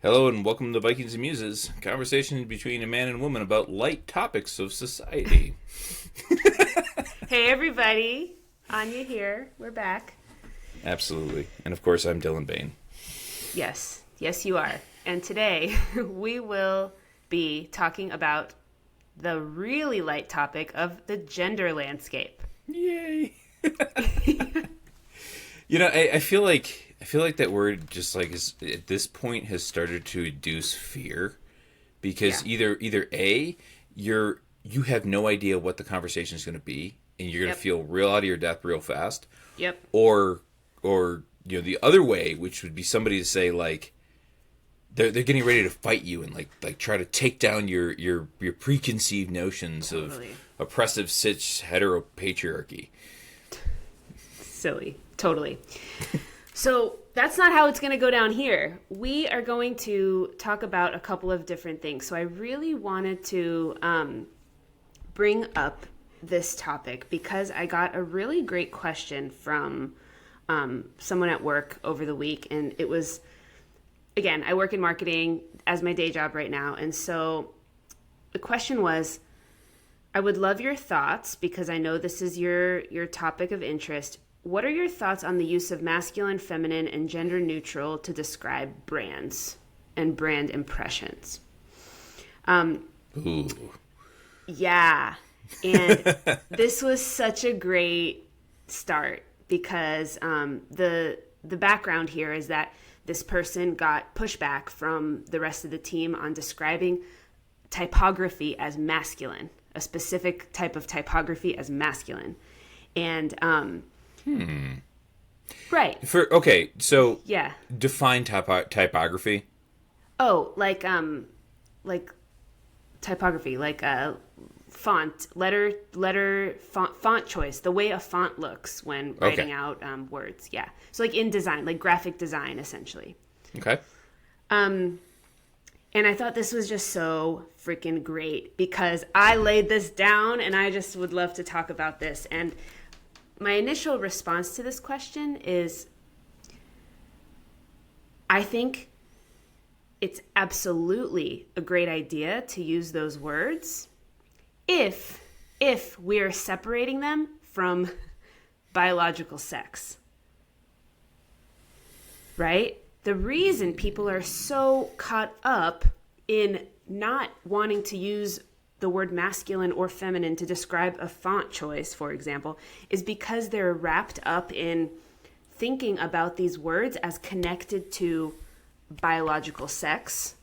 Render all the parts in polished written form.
Hello and welcome to Vikings Muses, conversation between a man and woman about light topics of society. Hey everybody, Anya here. We're back. Absolutely. And of course, I'm Dylan Bain. Yes, you are. And today we will be talking about the really light topic of the gender landscape. Yay! I feel like that word just like is at this point has started to induce fear because either A, you have no idea what the conversation is going to be and you're going to feel real out of your depth real fast. Yep. Or the other way, which would be somebody to say like they're getting ready to fight you and like try to take down your preconceived notions of oppressive cis heteropatriarchy. Silly. Totally. So that's not how it's going to go down here. We are going to talk about a couple of different things. So I really wanted to bring up this topic because I got a really great question from someone at work over the week. And it was, again, I work in marketing as my day job right now. And so the question was, I would love your thoughts because I know this is your topic of interest. What are your thoughts on the use of masculine, feminine, and gender neutral to describe brands and brand impressions? Ooh. Yeah. And this was such a great start because the background here is that this person got pushback from the rest of the team on describing typography as masculine, a specific type of typography as masculine. And right. So yeah. Define typography. Oh, like typography, like font, font choice, the way a font looks when writing out words. Yeah. So like in design, like graphic design, essentially. Okay. And I thought this was just so freaking great because I laid this down and I just would love to talk about this. And my initial response to this question is, I think it's absolutely a great idea to use those words if we are separating them from biological sex. Right? The reason people are so caught up in not wanting to use the word masculine or feminine to describe a font choice, for example, is because they're wrapped up in thinking about these words as connected to biological sex.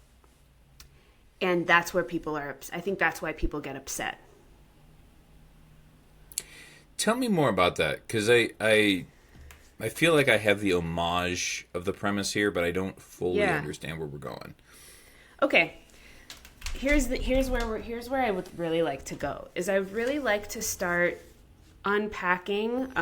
And that's where people are, I think that's why people get upset. Tell me more about that, because I feel like I have the homage of the premise here, but I don't fully understand where we're going. Okay. Here's where I would really like to go. Is I really like to start unpacking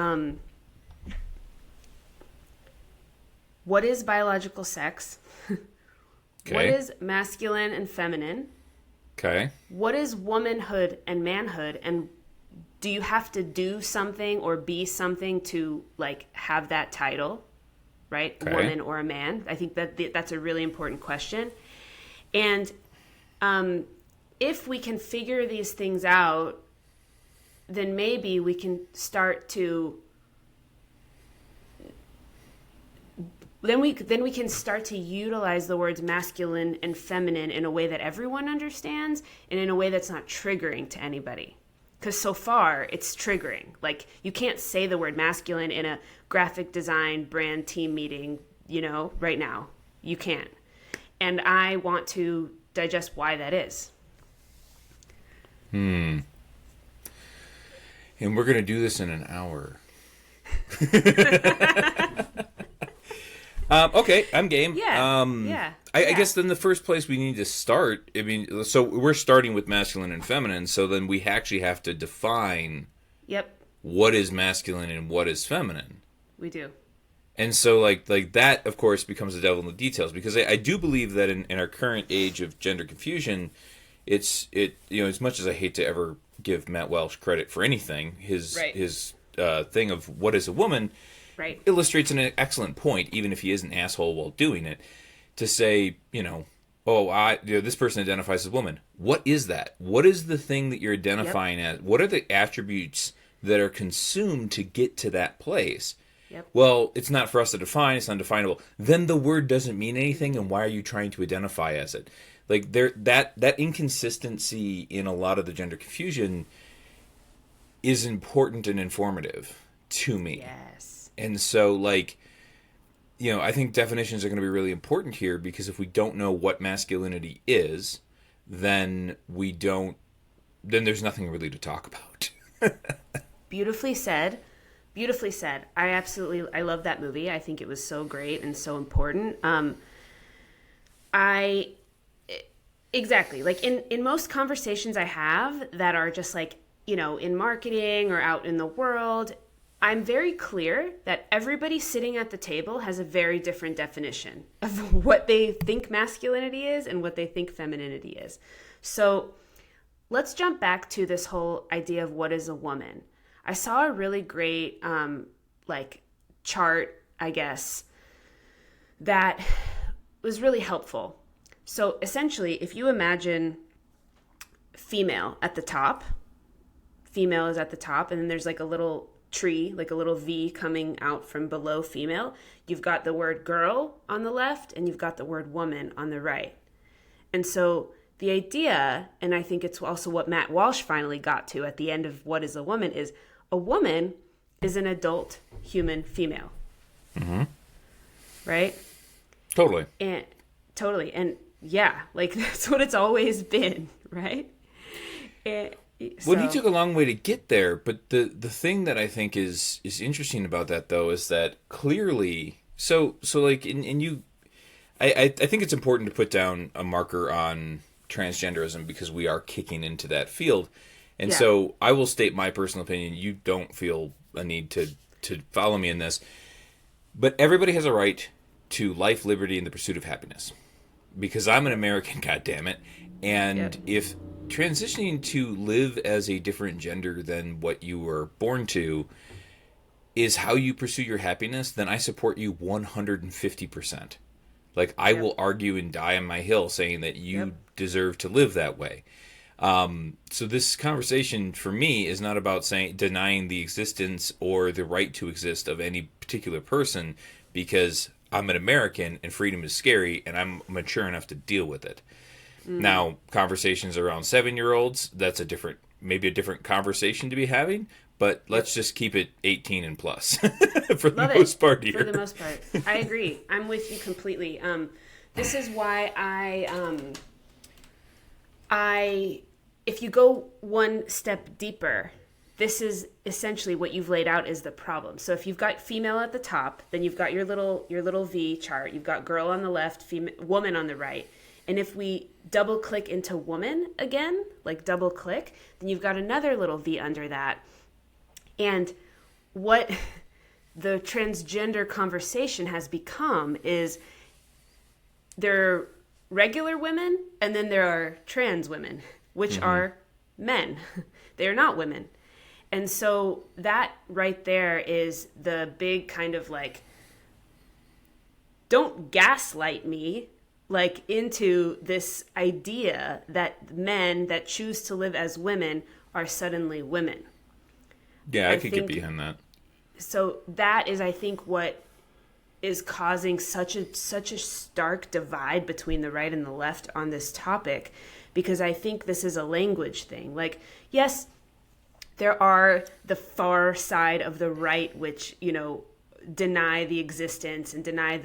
what is biological sex? Okay. What is masculine and feminine? Okay. What is womanhood and manhood? And do you have to do something or be something to like have that title, right? Okay. Woman or a man? I think that's a really important question. And if we can figure these things out, then maybe we can start to then we can start to utilize the words masculine and feminine in a way that everyone understands and in a way that's not triggering to anybody. Because so far, it's triggering. Like, you can't say the word masculine in a graphic design brand team meeting, right now. You can't. And I want to digest why that is. And we're going to do this in an hour. Okay, I'm game. Yeah. I guess then the first place we need to start, so we're starting with masculine and feminine, so then we actually have to define what is masculine and what is feminine. We do. And so like that, of course, becomes the devil in the details, because I do believe that in our current age of gender confusion, as much as I hate to ever give Matt Welsh credit for anything, his thing of what is a woman illustrates an excellent point, even if he is an asshole while doing it. to say, oh, this person identifies as a woman. What is that? What is the thing that you're Yep. identifying as? What are the attributes that are consumed to get to that place? Yep. Well, it's not for us to define. It's undefinable. Then the word doesn't mean anything, and why are you trying to identify as it? Like that inconsistency in a lot of the gender confusion is important and informative to me. Yes. And so, like, I think definitions are going to be really important here, because if we don't know what masculinity is, then there's nothing really to talk about. Beautifully said. Beautifully said. I love that movie. I think it was so great and so important. I exactly, like in most conversations I have that are just like, in marketing or out in the world, I'm very clear that everybody sitting at the table has a very different definition of what they think masculinity is and what they think femininity is. So let's jump back to this whole idea of what is a woman. I saw a really great chart, I guess, that was really helpful. So essentially, if you imagine female at the top, female is at the top, and then there's like a little tree, like a little V coming out from below female. You've got the word girl on the left, and you've got the word woman on the right. And so the idea, and I think it's also what Matt Walsh finally got to at the end of What is a Woman, is a woman is an adult human female. Mm-hmm. Right? Totally. And yeah, like that's what it's always been, right? Well, he took a long way to get there, but the thing that I think is interesting about that, though, is that clearly, so like in you, I think it's important to put down a marker on transgenderism, because we are kicking into that field, and so I will state my personal opinion. You don't feel a need to follow me in this, but everybody has a right to life, liberty, and the pursuit of happiness, because I'm an American, goddammit, and if transitioning to live as a different gender than what you were born to is how you pursue your happiness, then I support you 150%. Like, I will argue and die on my hill saying that you deserve to live that way. So this conversation for me is not about denying the existence or the right to exist of any particular person, because I'm an American and freedom is scary and I'm mature enough to deal with it. Now, conversations around 7-year-olds, that's maybe a different conversation to be having, but let's just keep it 18 and plus for the most part here. For the most part. I agree. I'm with you completely. This is why if you go one step deeper, this is essentially what you've laid out is the problem. So if you've got female at the top, then you've got your little V chart. You've got girl on the left, woman on the right. And if we double click into woman again, like double click, then you've got another little V under that. And what the transgender conversation has become is there are regular women and then there are trans women, which are men. They are not women. And so that right there is the big kind of like, don't gaslight me like into this idea that men that choose to live as women are suddenly women. Yeah, I could get behind that. So that is, I think, what is causing such a stark divide between the right and the left on this topic, because I think this is a language thing. Like, yes, there are the far side of the right, which, deny the existence and deny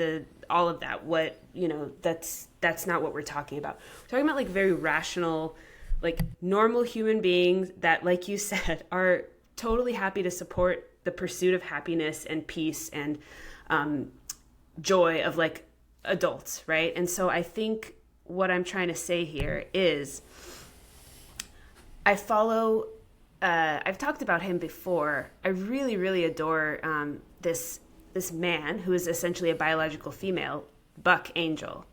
all of that. What, that's not what we're talking about. We're talking about like very rational, like normal human beings that, like you said, are totally happy to support the pursuit of happiness and peace and joy of like adults, right? And so I think what I'm trying to say here is I've talked about him before. I really, really adore this man who is essentially a biological female, Buck Angel.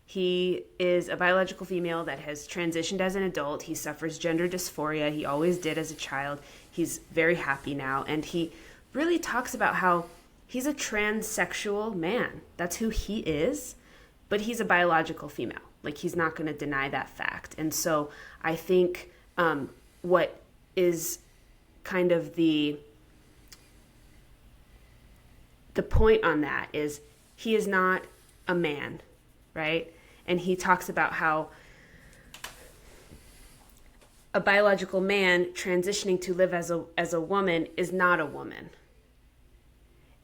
He is a biological female that has transitioned as an adult. He suffers gender dysphoria. He always did as a child. He's very happy now. And he really talks about how he's a transsexual man. That's who he is. but he's a biological female. Like, he's not going to deny that fact. And so I think what is kind of the point on that is he is not a man, right? And he talks about how a biological man transitioning to live as a woman is not a woman.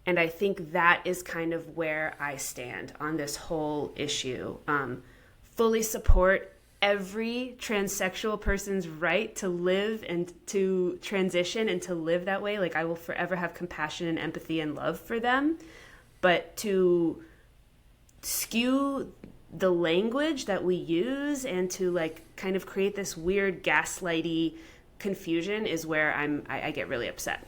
And I think that is kind of where I stand on this whole issue. Fully support every transsexual person's right to live and to transition and to live that way. Like, I will forever have compassion and empathy and love for them. But to skew the language that we use and to like kind of create this weird gaslighty confusion is where I get really upset.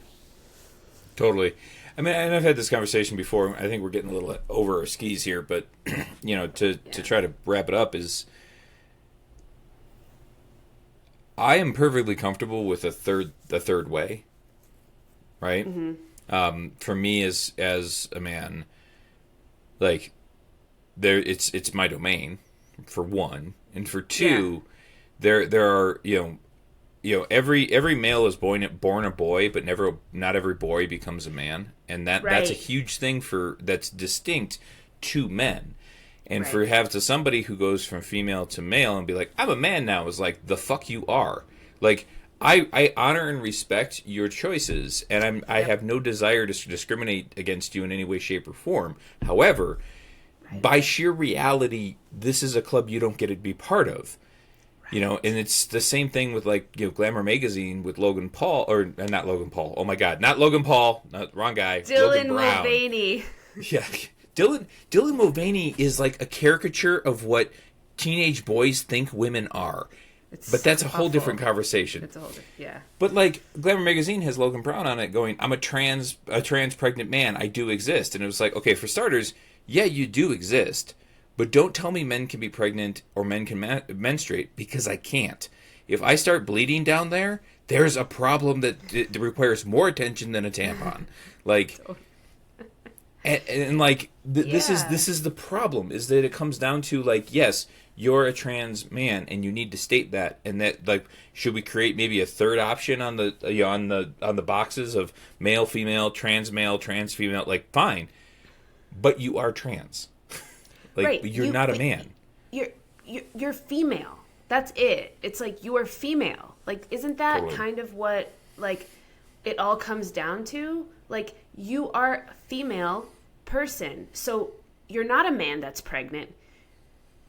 Totally. I mean, and I've had this conversation before. I think we're getting a little over our skis here, but to try to wrap it up is, I am perfectly comfortable with the third way, right? Mm-hmm. For me as a man, like, it's my domain, for one, and for two, there are every male is born a boy, but not every boy becomes a man, and that's a huge thing that's distinct to men. And to somebody who goes from female to male and be like, I'm a man now, is like, the fuck you are. Like, I honor and respect your choices, and I have no desire to discriminate against you in any way, shape, or form. However, by sheer reality, this is a club you don't get to be part of. And it's the same thing with, like, Glamour magazine with Logan Paul, or not Logan Paul. Oh my God, not Logan Paul, wrong guy. Dylan Mulvaney. Yeah, Dylan Mulvaney is like a caricature of what teenage boys think women are. But that's a whole different conversation. It's a whole different, yeah. But like, Glamour magazine has Logan Brown on it going, I'm a trans pregnant man. I do exist. And it was like, okay, for starters, yeah, you do exist. But don't tell me men can be pregnant or men can menstruate, because I can't. If I start bleeding down there, there's a problem that requires more attention than a tampon. Like, and like, this is the problem, is that it comes down to, like, yes, you're a trans man and you need to state that, and that, like, should we create maybe a third option on the boxes of male, female, trans female? Like, fine, but you are trans. Like, you're not a man. You're female. That's it. It's like, you are female. Like, isn't that totally kind of what, like, it all comes down to? Like, you are a female person, so you're not a man that's pregnant.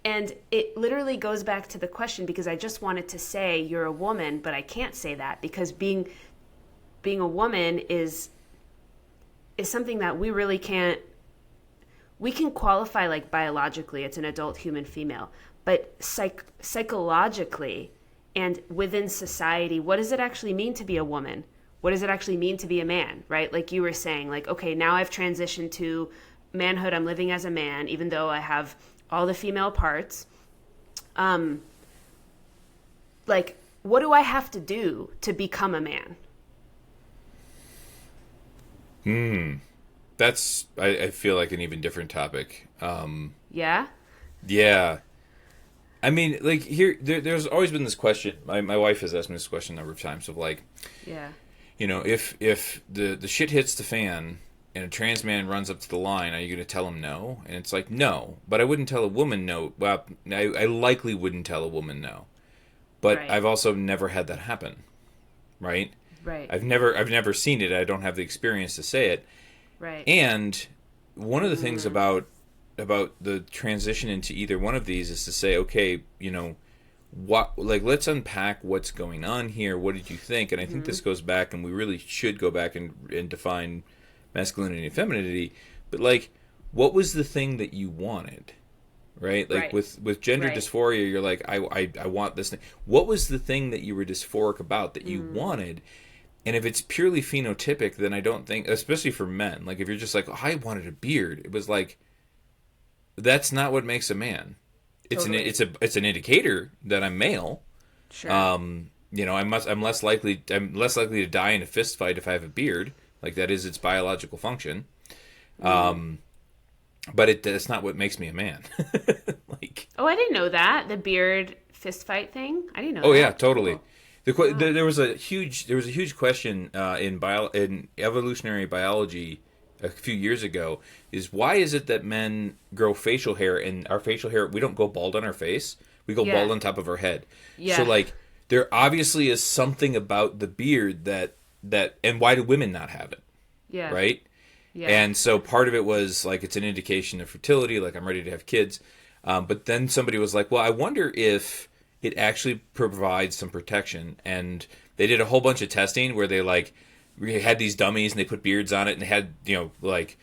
And it literally goes back to the question, because I just wanted to say you're a woman, but I can't say that, because being a woman is something that we really can't. We can qualify, like, biologically, it's an adult human female, but psychologically and within society, what does it actually mean to be a woman? What does it actually mean to be a man, right? Like you were saying, like, okay, now I've transitioned to manhood. I'm living as a man, even though I have all the female parts. Like, what do I have to do to become a man? That's, I feel like, an even different topic. Yeah? Yeah. I mean, like, there's always been this question. My wife has asked me this question a number of times of, like, yeah, if the shit hits the fan and a trans man runs up to the line, are you going to tell him no? And it's like, no. But I wouldn't tell a woman no. Well, I likely wouldn't tell a woman no. But I've also never had that happen. Right? Right. I've never seen it. I don't have the experience to say it. Right. And one of the things about the transition into either one of these is to say, okay, let's unpack what's going on here. What did you think? And I think this goes back, and we really should go back and define masculinity and femininity. But, like, what was the thing that you wanted? Right? Like, with gender dysphoria, you're like, I want this thing. What was the thing that you were dysphoric about that you wanted? And if it's purely phenotypic, then I don't think, especially for men, like, if you're just like, oh, I wanted a beard, it was like, that's not what makes a man. It's it's an indicator that I'm male. Sure. I'm less likely to die in a fist fight if I have a beard. Like, that is its biological function. but it's not what makes me a man. Like, Oh, I didn't know that. The beard fist fight thing. I didn't know oh yeah, that. totally. Cool. Wow. There was a huge question in evolutionary biology a few years ago, is why is it that men grow facial hair, and our facial hair, we don't go bald on our face, we go bald Yeah. on top of our head. So Yeah. like there obviously is something about the beard that and why do women not have it, Yeah. right? Yeah. And so part of it was like it's an indication of fertility, like I'm ready to have kids. But then somebody was like, well, I wonder if it actually provides some protection. And they did a whole bunch of testing where they like we had these dummies and they put beards on it, and they had like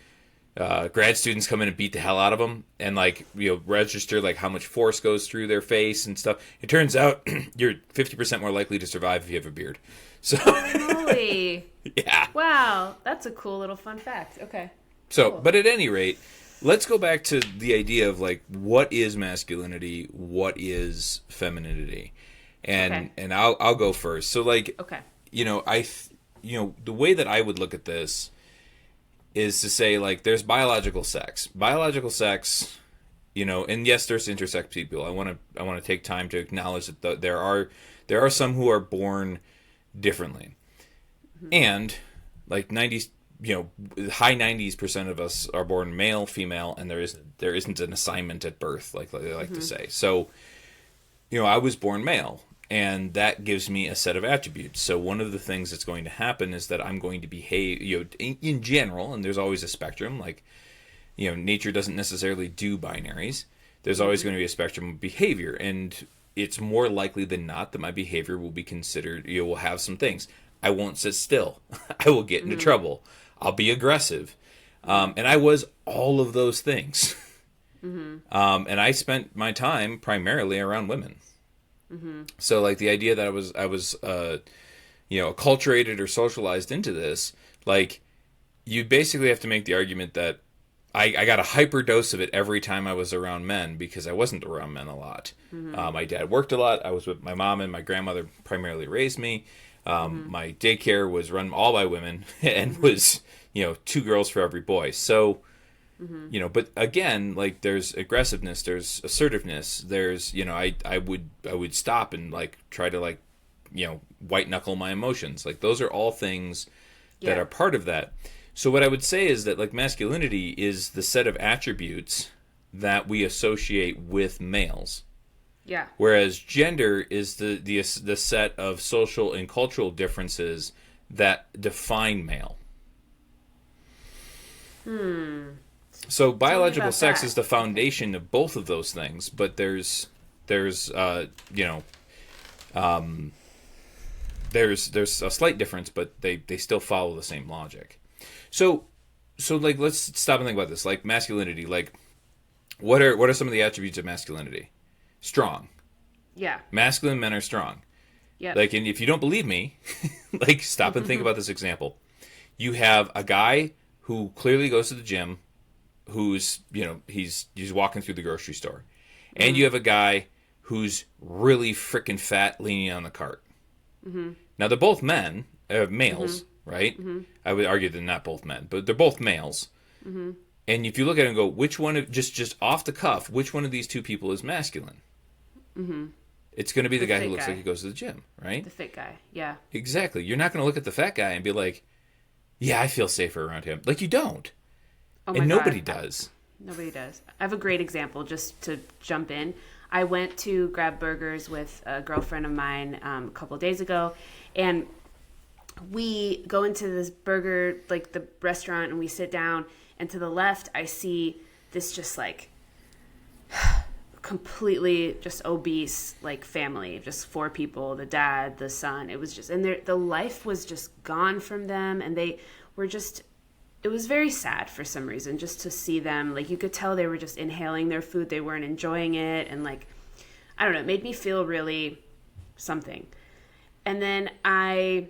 grad students come in and beat the hell out of them and like register like how much force goes through their face and stuff. It turns out you're 50% more likely to survive if you have a beard. So Holy moly. yeah. Wow. That's a cool little fun fact. Okay. So, Cool. but at any rate, let's go back to the idea of like what is masculinity, what is femininity, and Okay. I'll go first. So like Okay. the way that I would look at this is to say like there's biological sex, and yes, there's intersex people. I want to take time to acknowledge that there are some who are born differently, and like 90s, high 90s% of us are born male, female, and there isn't an assignment at birth, like they like to say. So, I was born male, and that gives me a set of attributes. So one of the things that's going to happen is that I'm going to behave, in general, and there's always a spectrum, like, nature doesn't necessarily do binaries. There's always going to be a spectrum of behavior, and it's more likely than not that my behavior will be considered, will have some things. I won't sit still. I will get into trouble. I'll be aggressive. And I was all of those things. And I spent my time primarily around women. So like the idea that I was acculturated or socialized into this, like you basically have to make the argument that I got a hyper dose of it every time I was around men because I wasn't around men a lot. My dad worked a lot. I was with my mom, and my grandmother primarily raised me. My daycare was run all by women and was, 2 girls for every boy. So, but again, like there's aggressiveness, there's assertiveness, there's, I would stop and like try to like, white knuckle my emotions. Like those are all things that Yeah. are part of that. So what I would say is that like masculinity is the set of attributes that we associate with males. Yeah. Whereas gender is the set of social and cultural differences that define male. So biological about sex that. is the foundation of both of those things, but there's a slight difference, but they still follow the same logic. So like let's stop and think about this. Like masculinity, like what are some of the attributes of masculinity? Strong. Yeah. Masculine men are strong. Yeah. Like, and if you don't believe me, like, stop and think about this example. You have a guy who clearly goes to the gym, who's, he's walking through the grocery store. And you have a guy who's really freaking fat leaning on the cart. Now, they're both men, males, right? I would argue they're not both men, but they're both males. And if you look at it and go, which one, just off the cuff, which one of these two people is masculine? It's going to be the guy who fit looks guy. like he goes to the gym, right? The fit guy. Yeah. Exactly. You're not going to look at the fat guy and be like, yeah, I feel safer around him. Like, you don't. Oh my And nobody God. does. Nobody does. I have a great example just to jump in. I went to grab burgers with a girlfriend of mine a couple of days ago, and we go into this burger, like the restaurant, and we sit down, and to the left, I see this just like completely just obese like family, just 4 people, the dad, the son. It was just, and the life was just gone from them, and they were just, it was very sad for some reason just to see them. Like you could tell they were just inhaling their food, they weren't enjoying it, and like I don't know, it made me feel really something. And then I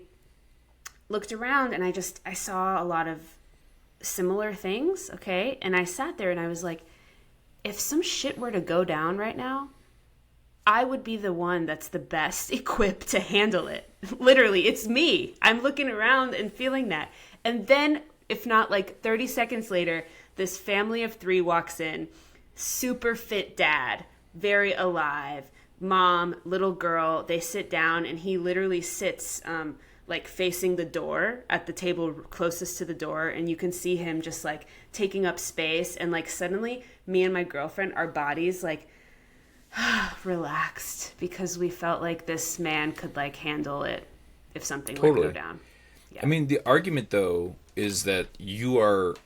looked around and I saw a lot of similar things, okay? And I sat there and I was like, if some shit were to go down right now, I would be the one that's the best equipped to handle it. Literally, it's me. I'm looking around and feeling that. And then, if not like 30 seconds later, this family of 3 walks in, super fit dad, very alive, mom, little girl. They sit down, and he literally sits like facing the door at the table closest to the door, and you can see him just like taking up space. And like suddenly me and my girlfriend, our bodies like relaxed, because we felt like this man could like handle it if something were to go down. Yeah. I mean, the argument though is that you are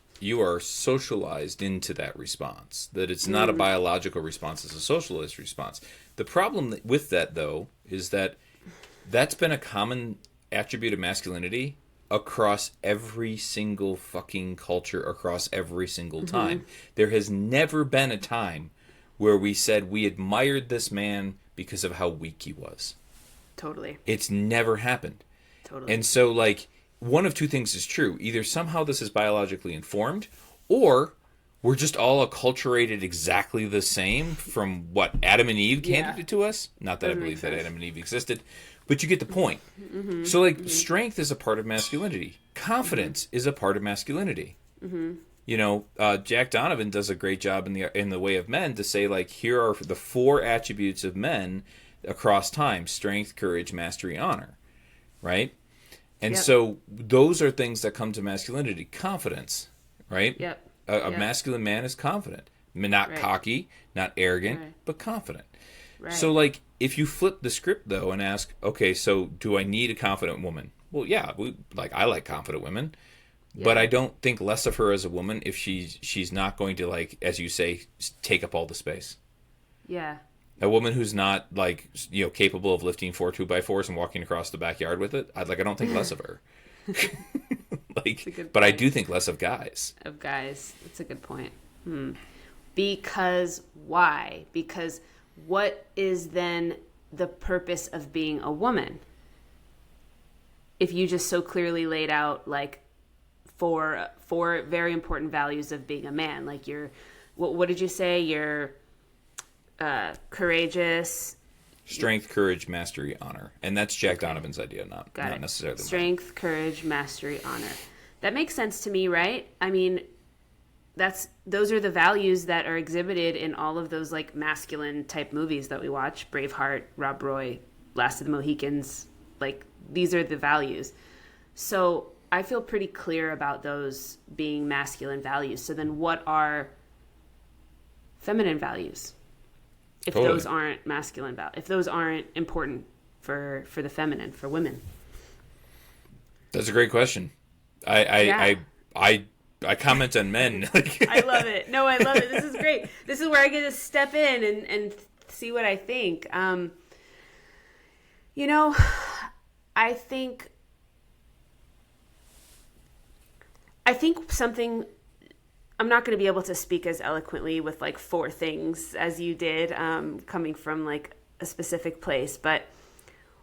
socialized into that response, that it's not a biological response, it's a socialized response. The problem with that though is that that's been a common attribute of masculinity across every single fucking culture, across every single time. There has never been a time where we said we admired this man because of how weak he was. Totally. It's never happened. Totally. And so, like, one of two things is true. Either somehow this is biologically informed, or we're just all acculturated exactly the same from what Adam and Eve handed it to us. Not that I believe that Adam and Eve existed, but you get the point. So, like, strength is a part of masculinity. Confidence is a part of masculinity. You know, Jack Donovan does a great job in the Way of Men to say, like, here are the 4 attributes of men across time: strength, courage, mastery, honor. Right? And so those are things that come to masculinity. Confidence, right? Yep. A masculine man is confident. Not cocky, not arrogant, but confident. Right. So, like, if you flip the script, though, and ask, okay, so do I need a confident woman? Well, yeah, I like confident women. Yeah. But I don't think less of her as a woman if she's not going to, like, as you say, take up all the space. Yeah. A woman who's not, like, you know, capable of lifting 4 2x4s and walking across the backyard with it, I don't think less of her. Like, but I do think less of guys. Of guys, that's a good point. Because why? Because what is then the purpose of being a woman? If you just so clearly laid out, like, four very important values of being a man, like what did you say? You're courageous, strength, courage, mastery, honor, and that's Jack Donovan's idea, not necessarily strength, mine. Courage, mastery, honor. That makes sense to me, right? I mean, those are the values that are exhibited in all of those like masculine type movies that we watch: Braveheart, Rob Roy, Last of the Mohicans. Like, these are the values. So I feel pretty clear about those being masculine values. So then what are feminine values? If those aren't masculine values, if those aren't important for the feminine, for women. That's a great question. I comment on men. I love it. No, I love it. This is great. This is where I get to step in and see what I think. You know, I think something, I'm not going to be able to speak as eloquently with like 4 things as you did, coming from like a specific place. But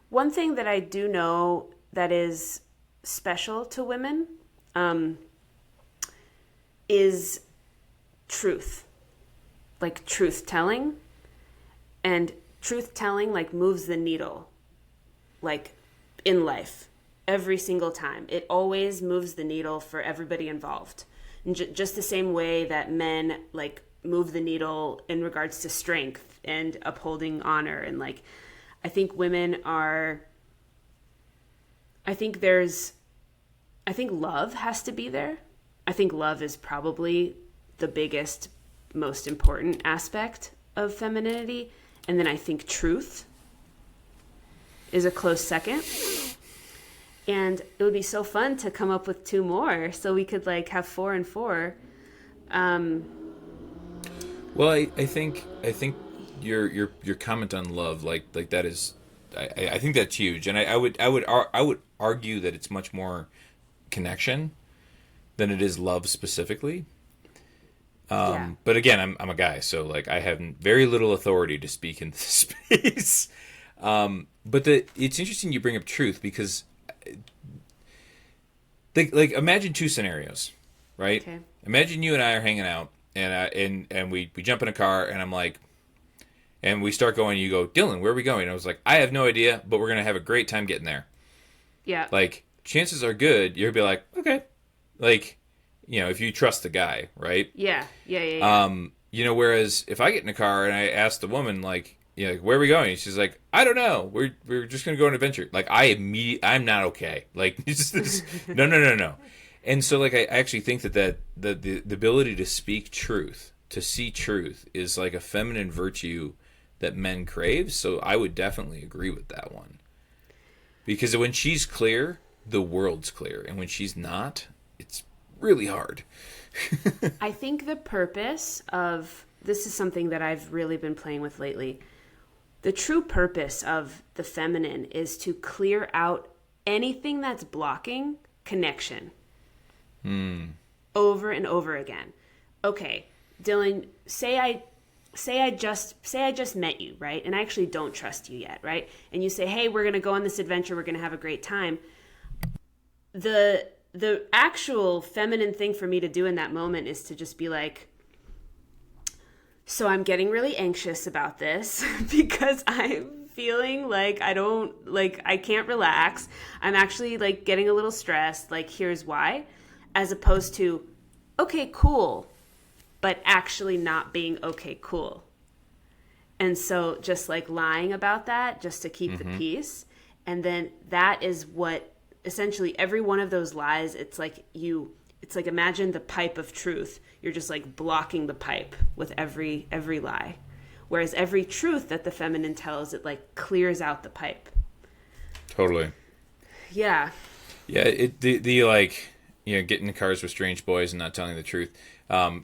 one thing that I do know that is special to women is truth, like truth telling. And truth telling like moves the needle, like in life, every single time. It always moves the needle for everybody involved. And just the same way that men like move the needle in regards to strength and upholding honor. And like, I think love has to be there. I think love is probably the biggest, most important aspect of femininity. And then I think truth is a close second. And it would be so fun to come up with 2 more, so we could like have 4 and 4. Well, I think your comment on love, like that is, I think that's huge, and I would argue that it's much more connection than it is love specifically. But again, I'm a guy, so like I have very little authority to speak in this space. But it's interesting you bring up truth, because like imagine 2 scenarios, right? Okay. Imagine you and I are hanging out, and we jump in a car, and I'm like, and we start going. You go, Dylan, where are we going? And I was like, I have no idea, but we're gonna have a great time getting there. Yeah. Like, chances are good you'll be like, okay, like, if you trust the guy, right? Yeah. Whereas if I get in a car and I ask the woman, like, where are we going? She's like, I don't know. We're just gonna go on an adventure. Like, I'm not okay. Like, it's just, no, no, no, no. And so, like, I actually think that the ability to speak truth, to see truth, is like a feminine virtue that men crave. So I would definitely agree with that one. Because when she's clear, the world's clear, and when she's not, it's really hard. I think the purpose of this is something that I've really been playing with lately. The true purpose of the feminine is to clear out anything that's blocking connection. Over and over again. Okay, Dylan, say I just met you, right? And I actually don't trust you yet, right? And you say, "Hey, we're going to go on this adventure. We're going to have a great time." The actual feminine thing for me to do in that moment is to just be like, so I'm getting really anxious about this because I'm feeling like I can't relax. I'm actually like getting a little stressed. Like, here's why. As opposed to, okay, cool, but actually not being okay, cool. And so just like lying about that just to keep the peace. And then that is what essentially every one of those lies, it's like imagine the pipe of truth. You're just like blocking the pipe with every lie. Whereas every truth that the feminine tells, it like clears out the pipe. Totally. Yeah. Yeah, the like, getting in cars with strange boys and not telling the truth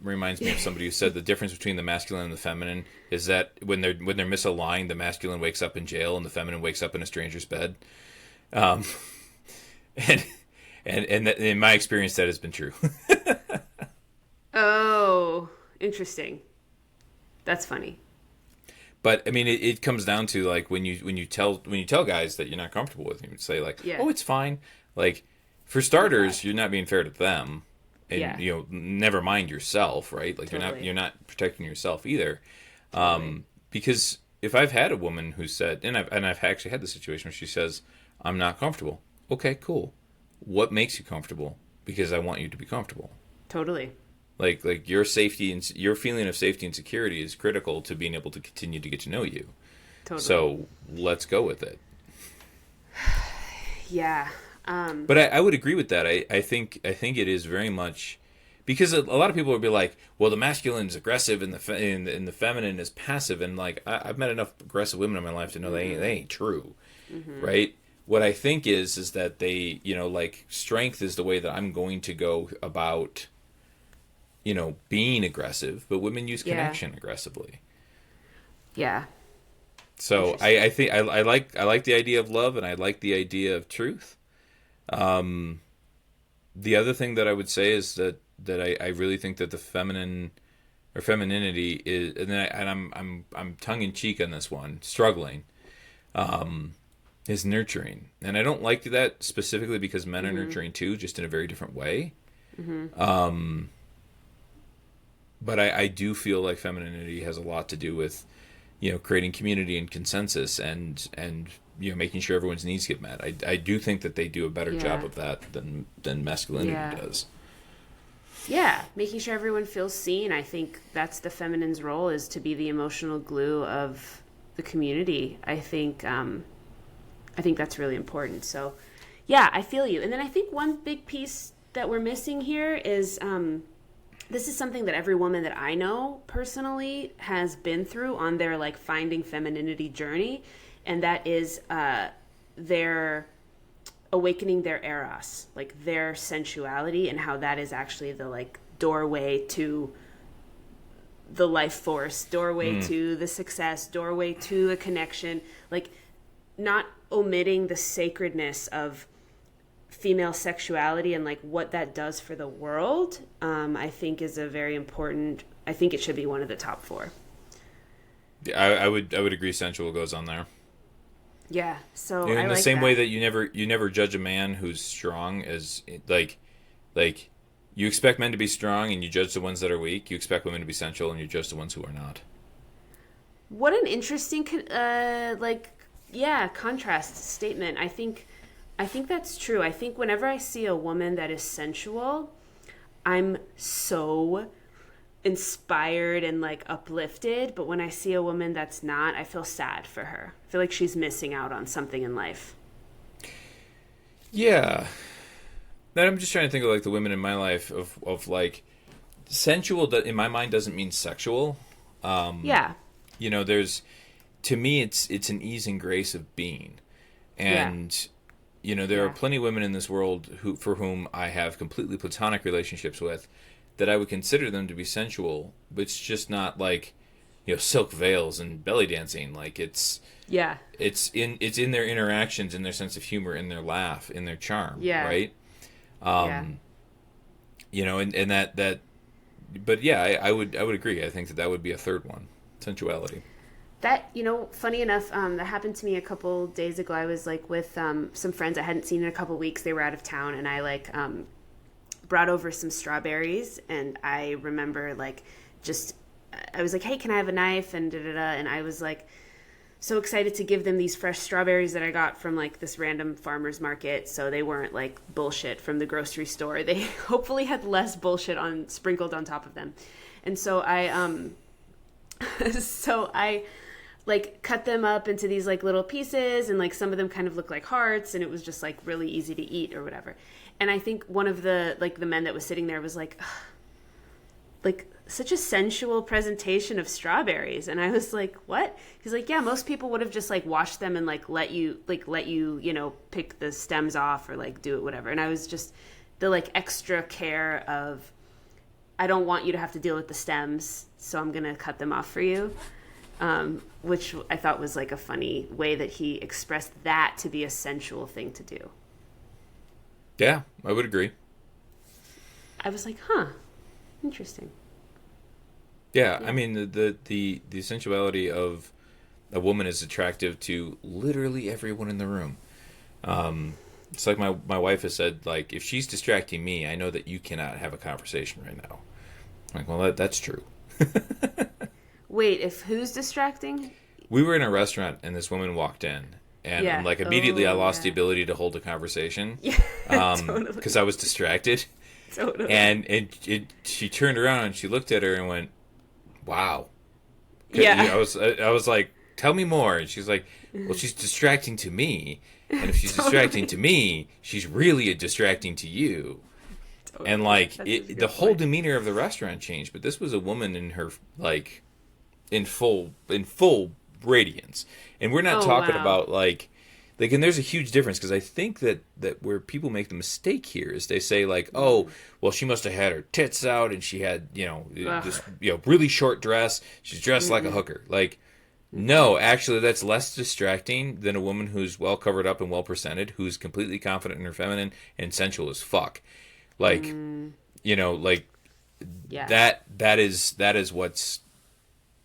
reminds me of somebody who said the difference between the masculine and the feminine is that when they're misaligned, the masculine wakes up in jail and the feminine wakes up in a stranger's bed. And in my experience, that has been true. Oh, interesting. That's funny. But I mean, it comes down to like when you tell guys that you're not comfortable with them, you say like, "Oh, it's fine." Like, for starters, you're not being fair to them, and never mind yourself, right? Like, Totally. you're not protecting yourself either. Totally. Because if I've had a woman who said, and I've actually had the situation where she says, "I'm not comfortable." Okay, cool. What makes you comfortable? Because I want you to be comfortable. Totally. Like your safety and your feeling of safety and security is critical to being able to continue to get to know you. Totally. So let's go with it. Yeah. But I would agree with that. I think it is very much because a lot of people would be like, well, the masculine is aggressive and the feminine is passive, and like I've met enough aggressive women in my life to know they ain't true, right? What I think is that they, like, strength is the way that I'm going to go about, being aggressive, but women use connection aggressively. Yeah. So I think I like the idea of love, and I like the idea of truth. The other thing that I would say is that I really think that the feminine or femininity is, I'm tongue in cheek on this one, struggling. Is nurturing, and I don't like that specifically because men are nurturing too, just in a very different way. But I do feel like femininity has a lot to do with, creating community and consensus and making sure everyone's needs get met. I do think that they do a better job of that than masculinity does. Yeah, making sure everyone feels seen. I think that's the feminine's role, is to be the emotional glue of the community. I think that's really important. So, yeah, I feel you. And then I think one big piece that we're missing here is this is something that every woman that I know personally has been through on their like finding femininity journey, and that is their awakening their eros, like their sensuality, and how that is actually the like doorway to the life force, doorway to the success, doorway to a connection, like not omitting the sacredness of female sexuality and like what that does for the world. I think is a very important, I think it should be one of the top 4. I would agree sensual goes on there. Yeah. So in I the like same that. way that you never judge a man who's strong as like you expect men to be strong and you judge the ones that are weak. You expect women to be sensual and you judge the ones who are not. What an interesting contrast statement. I think that's true. I think whenever I see a woman that is sensual, I'm so inspired and like uplifted, but when I see a woman that's not, I feel sad for her. I feel like she's missing out on something in life. Yeah. Then I'm just trying to think of like the women in my life of like sensual in my mind doesn't mean sexual. Yeah. You know, there's to me it's an ease and grace of being. And you know, there are plenty of women in this world who for whom I have completely platonic relationships with that I would consider them to be sensual, but it's just not like, you know, silk veils and belly dancing. Like Yeah. it's in their interactions, in their sense of humor, in their laugh, in their charm, Yeah. right? Yeah. You know, and that but yeah, I would agree. I think that would be a third one. Sensuality. That, you know, funny enough, that happened to me a couple days ago. I was like with some friends I hadn't seen in a couple weeks. They were out of town, and I like brought over some strawberries. And I remember like just, I was like, hey, can I have a knife? And da da da. And I was like so excited to give them these fresh strawberries that I got from like this random farmer's market. So they weren't like bullshit from the grocery store. They hopefully had less bullshit sprinkled on top of them. And so I like cut them up into these like little pieces, and like some of them kind of look like hearts, and it was just like really easy to eat or whatever. And I think one of the like the men that was sitting there was like, ugh, like such a sensual presentation of strawberries. And I was like, what? He's like, yeah, most people would have just like washed them and like let you you know, pick the stems off or like do it whatever. And I was just the like extra care of, I don't want you to have to deal with the stems, so I'm gonna cut them off for you. Which I thought was like a funny way that he expressed that to be a sensual thing to do. Yeah, I would agree. I was like, huh, interesting. Yeah, I mean the sensuality of a woman is attractive to literally everyone in the room. It's like my wife has said, like, if she's distracting me, I know that you cannot have a conversation right now. I'm like, well, that's true. Wait, if who's distracting? We were in a restaurant and this woman walked in, and I'm like, immediately I lost the ability to hold a conversation. Yeah, totally. Because I was distracted. Totally. And she turned around and she looked at her and went, "Wow." Yeah. You know, I was like, "Tell me more." And she's like, "Well, she's distracting to me, and if she's distracting to me, she's really distracting to you." Totally. And like the whole demeanor of the restaurant changed. But this was a woman in her like in full radiance, and we're not talking about like, and there's a huge difference, because I think that where people make the mistake here is they say like, oh, well, she must have had her tits out and she had, you know, this, you know, really short dress, she's dressed like a hooker. Like, no, actually that's less distracting than a woman who's well covered up and well presented, who's completely confident in her feminine and sensual as fuck. Like, you know, like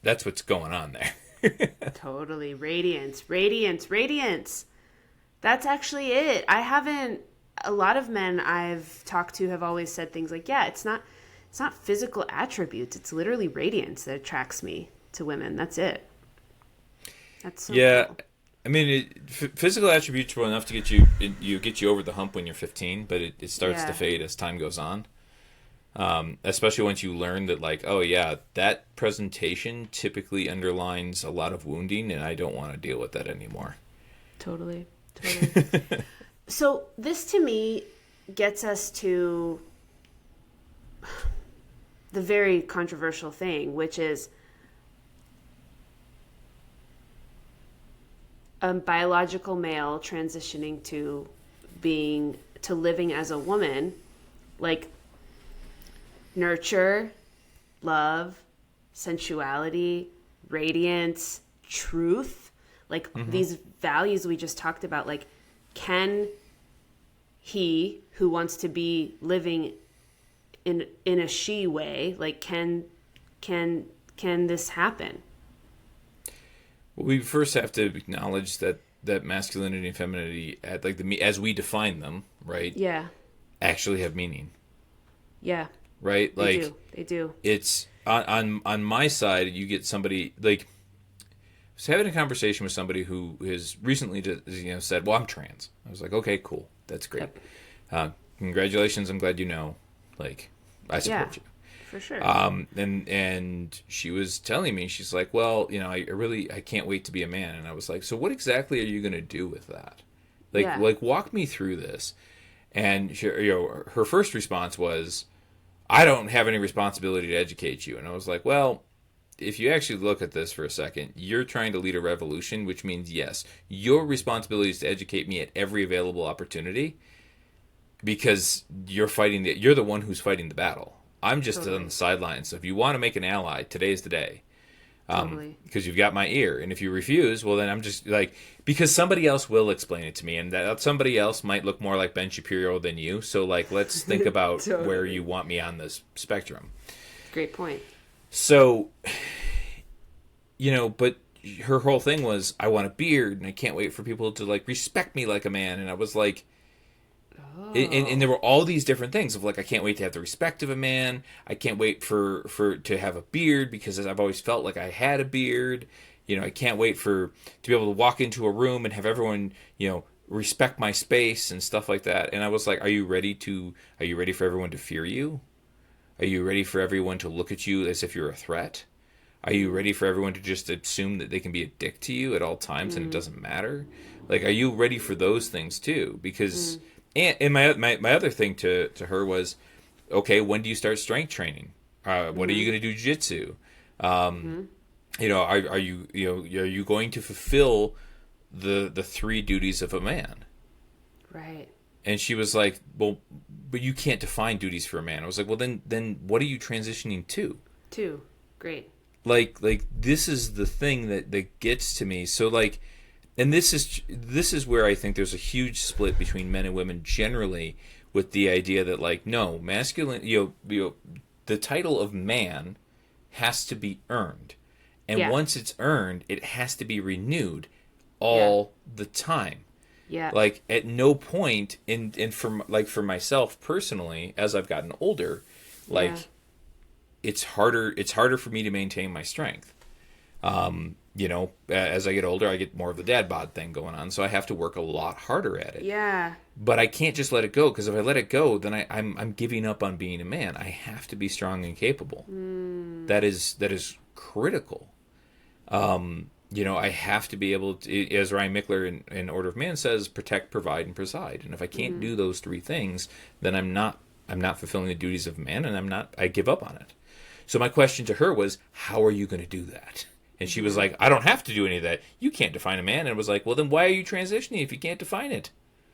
that's what's going on there. Totally. Radiance. That's actually it. A lot of men I've talked to have always said things like, yeah, it's not physical attributes. It's literally radiance that attracts me to women. That's it. That's so cool. I mean, physical attributes were enough to get you over the hump when you're 15, but it starts to fade as time goes on. Especially once you learn that, like, oh yeah, that presentation typically underlines a lot of wounding, and I don't want to deal with that anymore. Totally. So this to me gets us to the very controversial thing, which is a biological male transitioning to living as a woman, like nurture, love, sensuality, radiance, truth, like these values we just talked about. Like, can he who wants to be living in a she way, like, can this happen? Well, we first have to acknowledge that masculinity and femininity, as we define them, right? Yeah. Actually have meaning. Yeah. Right? They do. It's on my side, you get somebody like, I was having a conversation with somebody who has recently said, well, I'm trans. I was like, okay, cool. That's great. Yep. Congratulations. I'm glad you know. Like, I support you. For sure. And she was telling me, she's like, well, I can't wait to be a man. And I was like, so what exactly are you going to do with that? Like walk me through this. And she, her first response was, I don't have any responsibility to educate you. And I was like, well, if you actually look at this for a second, you're trying to lead a revolution, which means, yes, your responsibility is to educate me at every available opportunity because you're the one who's fighting the battle. I'm just on the sidelines. So if you want to make an ally, today's the day. Because you've got my ear. And if you refuse, well, then I'm just like, because somebody else will explain it to me. And that somebody else might look more like Ben Shapiro than you. So, like, let's think about where you want me on this spectrum. Great point. So, but her whole thing was, I want a beard and I can't wait for people to, like, respect me like a man. And I was like, and there were all these different things of like, I can't wait to have the respect of a man. I can't wait for to have a beard because I've always felt like I had a beard. I can't wait to be able to walk into a room and have everyone, respect my space and stuff like that. And I was like, are you ready for everyone to fear you? Are you ready for everyone to look at you as if you're a threat? Are you ready for everyone to just assume that they can be a dick to you at all times and it doesn't matter? Like, are you ready for those things too? Because and my other thing to her was, okay, when do you start strength training? What are you going to do jiu-jitsu? Are you going to fulfill the three duties of a man? Right. And she was like, well, but you can't define duties for a man. I was like, well, then what are you transitioning to? Great. Like this is the thing that gets to me. So like, and this is where I think there's a huge split between men and women generally, with the idea that like, no, masculine, the title of man has to be earned, and once it's earned, it has to be renewed all the time. Yeah. Like at no point for myself personally, as I've gotten older, it's harder for me to maintain my strength. As I get older, I get more of the dad bod thing going on, so I have to work a lot harder at it. Yeah. But I can't just let it go, because if I let it go, then I'm giving up on being a man. I have to be strong and capable. That is critical. I have to be able to, as Ryan Mickler in Order of Man says, protect, provide, and preside. And if I can't do those three things, then I'm not fulfilling the duties of a man, and I give up on it. So my question to her was, how are you going to do that? And she was like, I don't have to do any of that. You can't define a man. And it was like, well, then why are you transitioning if you can't define it?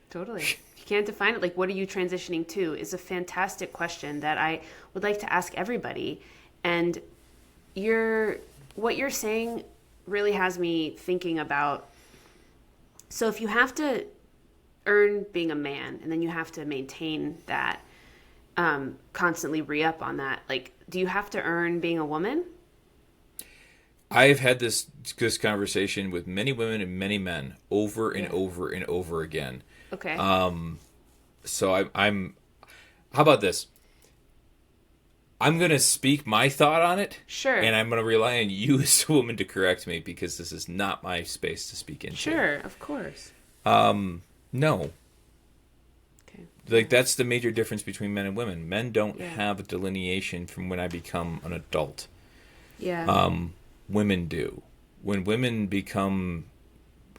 Totally. You can't define it. Like, what are you transitioning to is a fantastic question that I would like to ask everybody. And what you're saying really has me thinking about, so if you have to earn being a man and then you have to maintain that, constantly re-up on that, like, do you have to earn being a woman? I've had this conversation with many women and many men over and over and over again. Okay. So I'm. How about this? I'm going to speak my thought on it. Sure. And I'm going to rely on you as a woman to correct me, because this is not my space to speak into. Sure, of course. No. Okay. Like, that's the major difference between men and women. Men don't have a delineation from when I become an adult. Yeah. Women do. When women become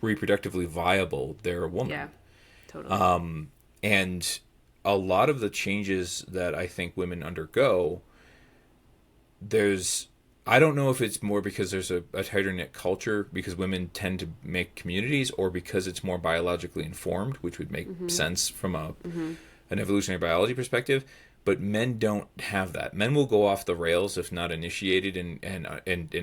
reproductively viable, they're a woman. Yeah, totally. And a lot of the changes that I think women undergo, I don't know if it's more because there's a tighter knit culture, because women tend to make communities, or because it's more biologically informed, which would make sense from an evolutionary biology perspective. But men don't have that. Men will go off the rails if not initiated and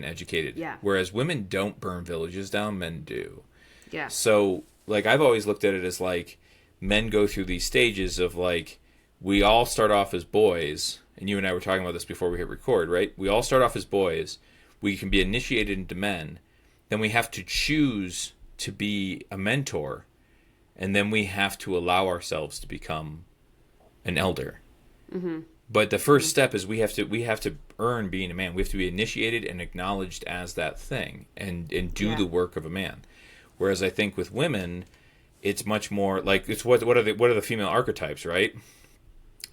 educated. Yeah. Whereas women don't burn villages down, men do. Yeah. So, like, I've always looked at it as, like, men go through these stages of, like, we all start off as boys, and you and I were talking about this before we hit record, right? We all start off as boys. We can be initiated into men. Then we have to choose to be a mentor. And then we have to allow ourselves to become an elder. Mm-hmm. But the first step is we have to earn being a man. We have to be initiated and acknowledged as that thing, and do the work of a man. Whereas I think with women, it's much more like, it's what are the female archetypes, right?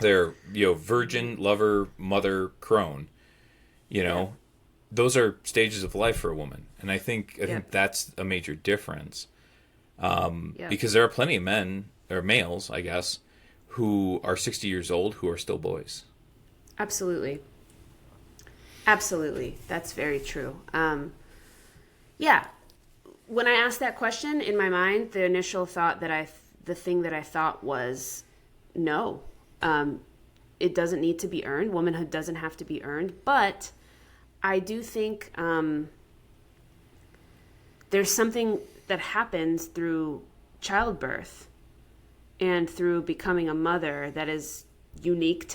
They're, virgin, lover, mother, crone. Those are stages of life for a woman, and I think that's a major difference. Because there are plenty of men or males, I guess, who are 60 years old who are still boys. Absolutely. Absolutely. That's very true. When I asked that question in my mind, the initial thought the thing that I thought was no. It doesn't need to be earned. Womanhood doesn't have to be earned. But I do think there's something that happens through childbirth and through becoming a mother that is unique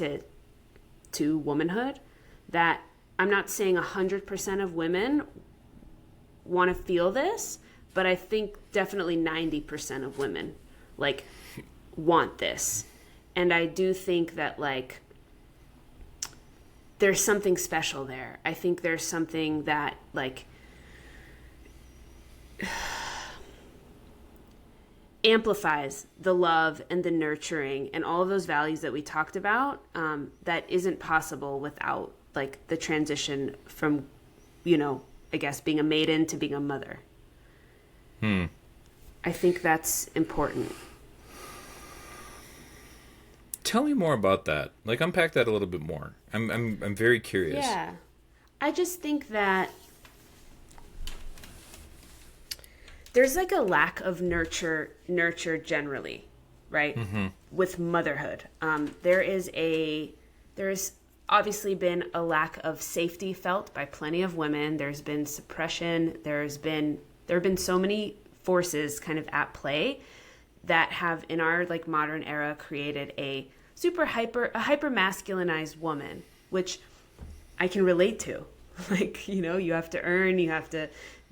to womanhood, that I'm not saying 100% of women want to feel this, but I think definitely 90% of women want this. And I do think that there's something special there. I think there's something that amplifies the love and the nurturing and all of those values that we talked about, that isn't possible without the transition from, I guess, being a maiden to being a mother. I think that's important. Tell me more about that. Unpack that a little bit more. I'm very curious. Yeah. I just think that there's a lack of nurture generally, right? Mm-hmm. With motherhood. There is obviously been a lack of safety felt by plenty of women. There's been suppression. There have been so many forces kind of at play that have in our modern era created a hyper masculinized woman, which I can relate to. You have to earn, you have to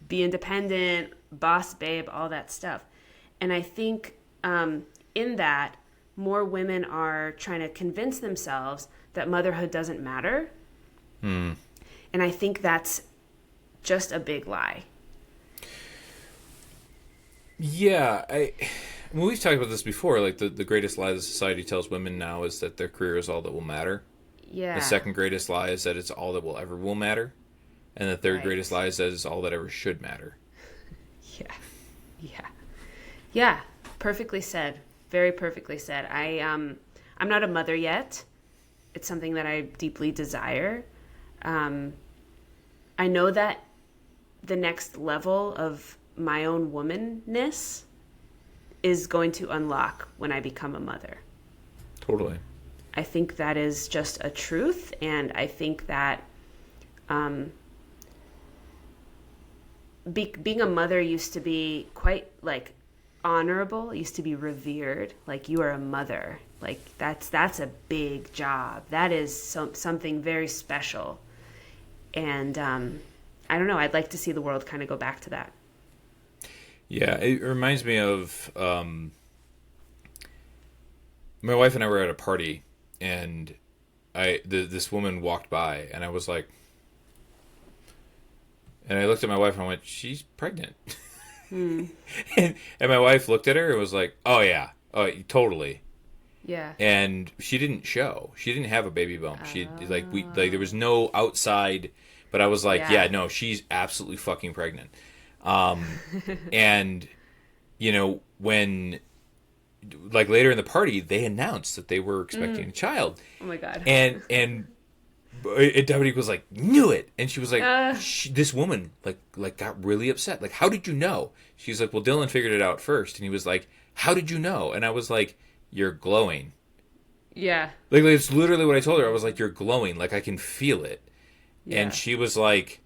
be independent, boss babe, all that stuff. And I think in that, more women are trying to convince themselves that motherhood doesn't matter. And I think that's just a big lie. Yeah, we've talked about this before. The greatest lie that society tells women now is that their career is all that will matter. Yeah. The second greatest lie is that it's all that will matter. And the third greatest lie is that it's all that ever should matter. Yeah. Perfectly said. Very perfectly said. I'm not a mother yet. It's something that I deeply desire. I know that the next level of my own womanness is going to unlock when I become a mother. Totally. I think that is just a truth, and I think that being a mother used to be quite honorable. It used to be revered. You are a mother. That's a big job. That is something very special. And I don't know. I'd like to see the world kind of go back to that. Yeah, it reminds me of my wife and I were at a party, and this woman walked by, and I was like, and I looked at my wife and I went, "She's pregnant." and my wife looked at her and was like, "Oh yeah, oh totally." Yeah. And she didn't show. She didn't have a baby bump. She there was no outside. But I was like, yeah, no, she's absolutely fucking pregnant. And when later in the party, they announced that they were expecting a child. Oh my God. And Dominique was like, knew it. And she was like, this woman got really upset. How did you know? She's like, well, Dylan figured it out first. And he was like, how did you know? And I was like, you're glowing. Yeah. It's literally what I told her. I was like, you're glowing. I can feel it. Yeah. And she was like,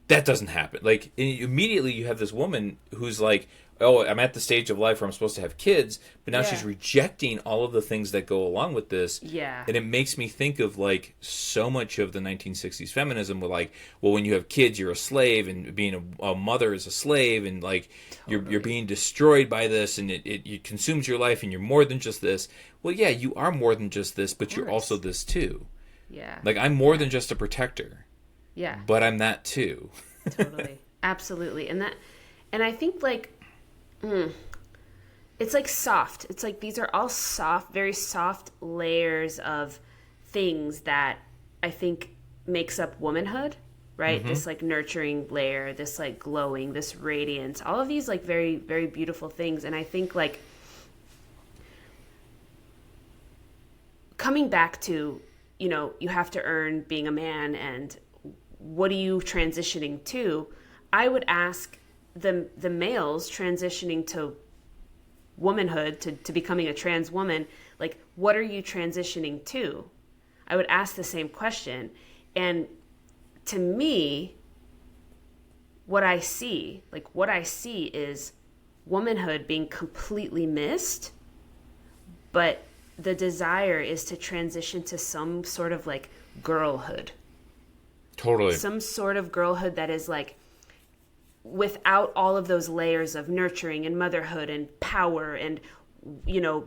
that doesn't happen. Immediately you have this woman who's like, oh, I'm at the stage of life where I'm supposed to have kids, but now she's rejecting all of the things that go along with this. Yeah. And it makes me think of so much of the 1960s feminism where well, when you have kids, you're a slave, and being a mother is a slave, and totally. you're being destroyed by this, and it consumes your life, and you're more than just this. Well, yeah, you are more than just this, but you're also this too. Yeah. I'm more than just a protector. Yeah. But I'm that too. Totally. Absolutely. And I think it's like soft. It's like these are all soft, very soft layers of things that I think makes up womanhood, right? Mm-hmm. This like nurturing layer, this like glowing, this radiance, all of these like very, very beautiful things. And I think like coming back to, you have to earn being a man and what are you transitioning to? I would ask the males transitioning to womanhood, to becoming a trans woman, like, what are you transitioning to? I would ask the same question. And to me, what I see is womanhood being completely missed, but the desire is to transition to some sort of like girlhood. Totally. Some sort of girlhood that is like without all of those layers of nurturing and motherhood and power and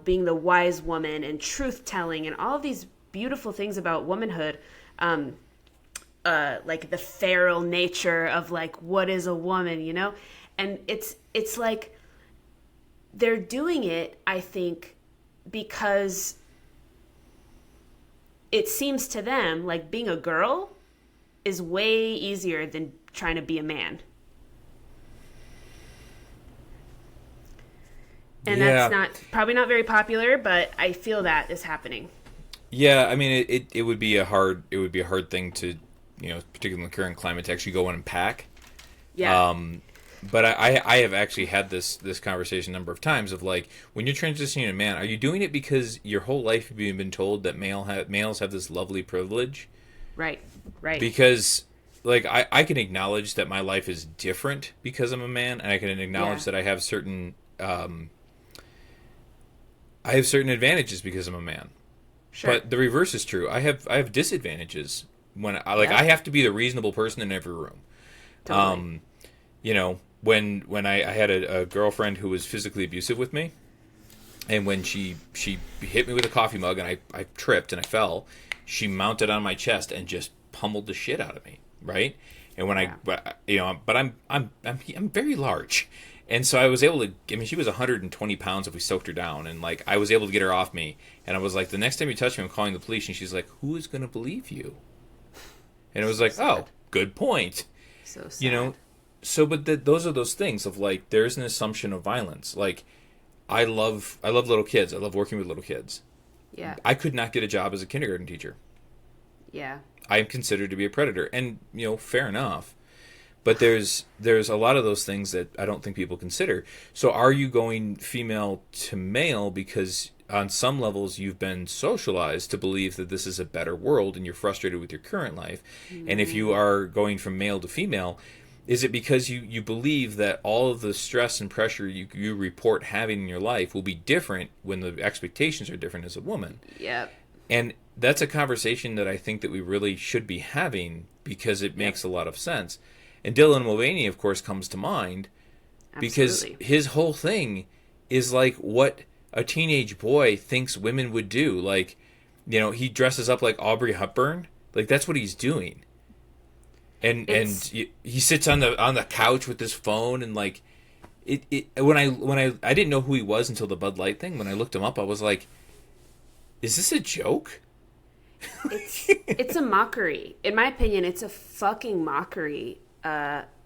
being the wise woman and truth telling and all of these beautiful things about womanhood, like the feral nature of like what is a woman, and it's like they're doing it, I think, because it seems to them like being a girl is way easier than trying to be a man. And Yeah. that's probably not very popular, but I feel that is happening. Yeah, I mean, it would be a hard thing to, particularly in the current climate, to actually go and unpack. Yeah. But I have actually had this conversation a number of times of like, when you're transitioning to man, are you doing it because your whole life you've been told that males have this lovely privilege? Right. Right. Because like I can acknowledge that my life is different because I'm a man, and I can acknowledge Yeah. that I have certain advantages because I'm a man. Sure. But the reverse is true. I have disadvantages when I Yep. have to be the reasonable person in every room. Totally. When I had a girlfriend who was physically abusive with me, and when she hit me with a coffee mug and I tripped and I fell, she mounted on my chest and just pummeled the shit out of me, right? And when Yeah. but I'm very large. And so I was able to, I mean, she was 120 pounds if we soaked her down. And, like, I was able to get her off me. And I was like, the next time you touch me, I'm calling the police. And she's like, who is going to believe you? And it was So like, sad. oh, good point. So You sad. know, so, but those are those things of, like, there's an assumption of violence. Like, I love little kids. I love working with little kids. Yeah. I could not get a job as a kindergarten teacher. Yeah. I am considered to be a predator. And, fair enough. But there's a lot of those things that I don't think people consider. So are you going female to male because on some levels you've been socialized to believe that this is a better world and you're frustrated with your current life? And if you are going from male to female, is it because you believe that all of the stress and pressure you report having in your life will be different when the expectations are different as a woman? Yep. And that's a conversation that I think that we really should be having because it Yep. makes a lot of sense. And Dylan Mulvaney, of course, comes to mind because Absolutely. his whole thing is like what a teenage boy thinks women would do. Like, he dresses up like Aubrey Hepburn. Like, that's what he's doing. And It's he sits on the couch with his phone and like when I didn't know who he was until the Bud Light thing. When I looked him up, I was like, is this a joke? it's a mockery. In my opinion, it's a fucking mockery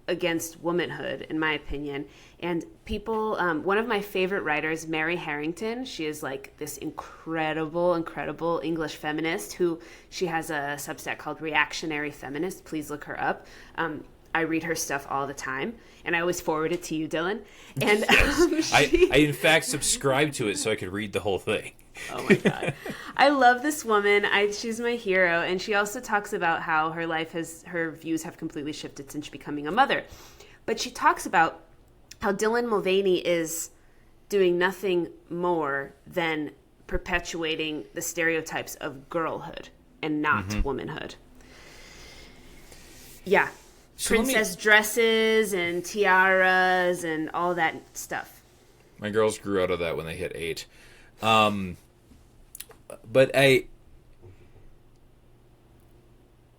against womanhood, in my opinion. And people, one of my favorite writers, Mary Harrington, she is like this incredible, incredible English feminist who she has a Substack called Reactionary Feminist. Please look her up. I read her stuff all the time, and I always forward it to you, Dylan. And I in fact subscribed to it so I could read the whole thing. oh my god, I love this woman. She's my hero, and she also talks about how her views have completely shifted since becoming a mother. But she talks about how Dylan Mulvaney is doing nothing more than perpetuating the stereotypes of girlhood and not womanhood. Yeah, So let me- princess dresses and tiaras and all that stuff. My girls grew out of that when they hit 8. But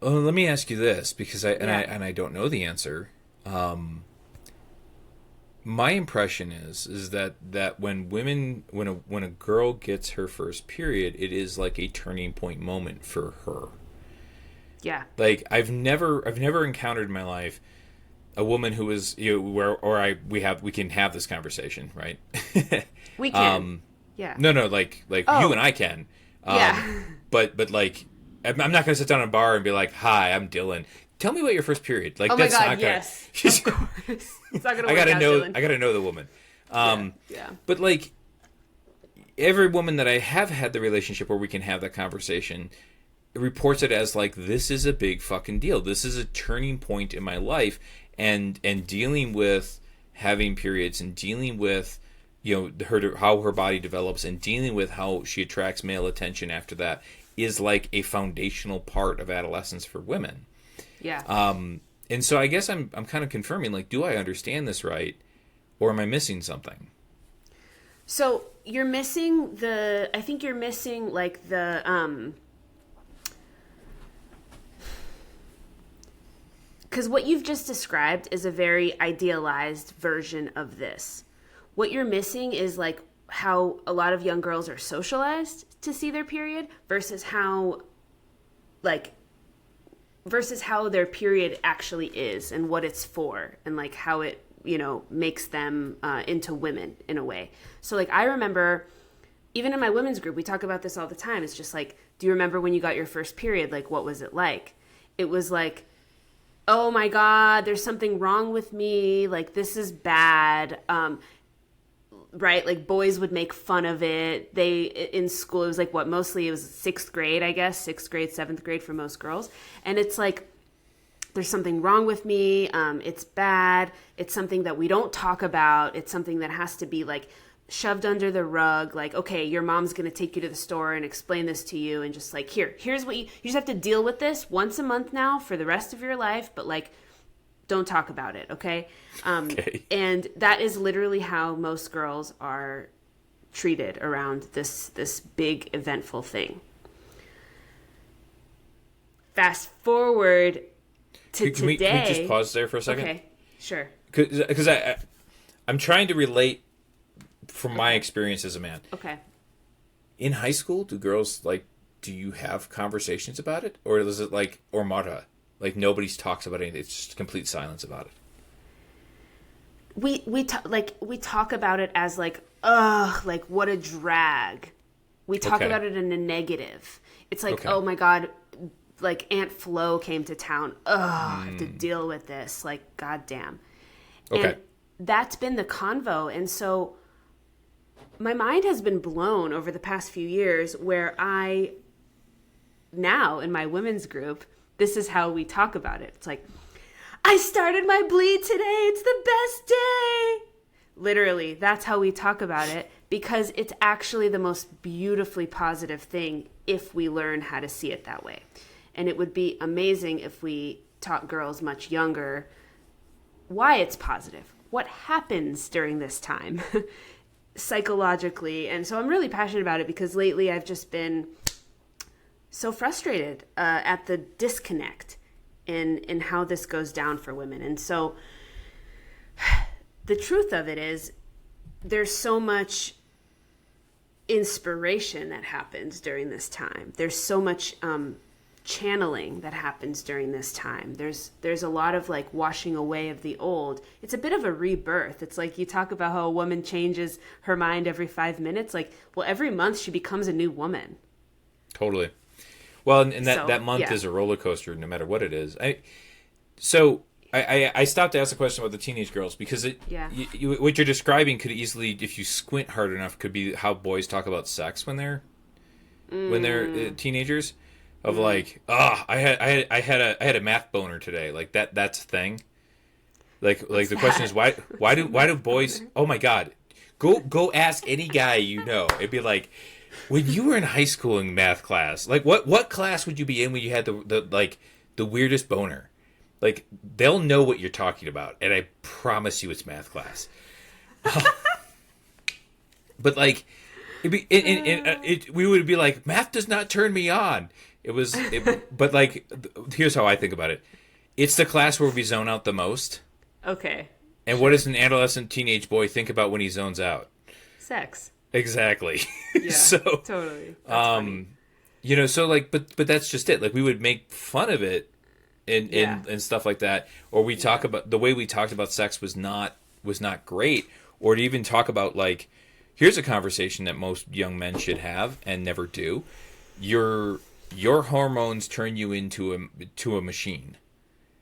let me ask you this because I don't know the answer. my impression is that when a girl gets her first period, it is like a turning point moment for her. Yeah. Like I've never encountered in my life a woman who is, we can have this conversation, right? We can. Yeah. No, like Oh. you and I can. Yeah. But like I'm not going to sit down in a bar and be like, "Hi, I'm Dylan. Tell me about your first period." Like Oh my that's God, not gonna, yes. Of course. It's not going to I work gotta out, know. Dylan. I gotta know the woman. Yeah. But like every woman that I have had the relationship where we can have that conversation reports it as like, this is a big fucking deal. This is a turning point in my life, and dealing with having periods and dealing with how her body develops and dealing with how she attracts male attention after that is like a foundational part of adolescence for women. Yeah. And so I guess I'm kind of confirming, like, do I understand this right, or am I missing something? So you're missing I think you're missing like because what you've just described is a very idealized version of this. What you're missing is like how a lot of young girls are socialized to see their period versus how their period actually is and what it's for, and like how it makes them into women in a way. So like I remember even in my women's group we talk about this all the time. It's just like, do you remember when you got your first period? Like, what was it like? It was like, oh my God, there's something wrong with me, like this is bad. Right, like boys would make fun of it. They in school, it was like, what, mostly it was 6th grade, I guess, 6th grade, 7th grade for most girls. And it's like, there's something wrong with me. It's bad. It's something that we don't talk about. It's something that has to be like shoved under the rug. Like, okay, your mom's going to take you to the store and explain this to you. And just like, here's what you just have to deal with this once a month now for the rest of your life. But like, don't talk about it. Okay. Okay. And that is literally how most girls are treated around this big eventful thing. Fast forward to Can we just pause there for a second? Okay, sure. Because I'm trying to relate from my experience as a man. Okay. In high school, do you have conversations about it? Or is it like Ormara? Like nobody talks about anything. It's just complete silence about it. We talk about it as like, ugh, like what a drag. We talk about it in a negative. It's like, oh my God, like Aunt Flo came to town. Ugh, I have to deal with this. Like, goddamn. Okay. And that's been the convo. And so my mind has been blown over the past few years where now in my women's group, this is how we talk about it. It's like, I started my bleed today. It's the best day. Literally, that's how we talk about it, because it's actually the most beautifully positive thing if we learn how to see it that way. And it would be amazing if we taught girls much younger why it's positive, what happens during this time psychologically. And so I'm really passionate about it because lately I've just been so frustrated at the disconnect in how this goes down for women. And so the truth of it is there's so much inspiration that happens during this time. There's so much channeling that happens during this time. There's a lot of like washing away of the old. It's a bit of a rebirth. It's like you talk about how a woman changes her mind every 5 minutes. Like, well, every month she becomes a new woman. Totally. Well, and that month is a roller coaster, no matter what it is. I stopped to ask a question about the teenage girls because what you're describing could easily, if you squint hard enough, could be how boys talk about sex when they're teenagers. Of like, I had a math boner today. Like that's a thing. Like the question is why do boys? Oh my God, go ask any guy you know. It'd be like, when you were in high school in math class, like what class would you be in when you had the weirdest boner? Like, they'll know what you're talking about, and I promise you it's math class. But like, we would be like, math does not turn me on. But like, here's how I think about it. It's the class where we zone out the most. Okay. And what does an adolescent teenage boy think about when he zones out? Sex. Exactly. Yeah, So, totally. That's funny. so like, but that's just it. Like we would make fun of it and Yeah. and stuff like that, or we talk Yeah. about the way we talked about sex was not great, or to even talk about like, here's a conversation that most young men should have and never do. Your hormones turn you into a machine,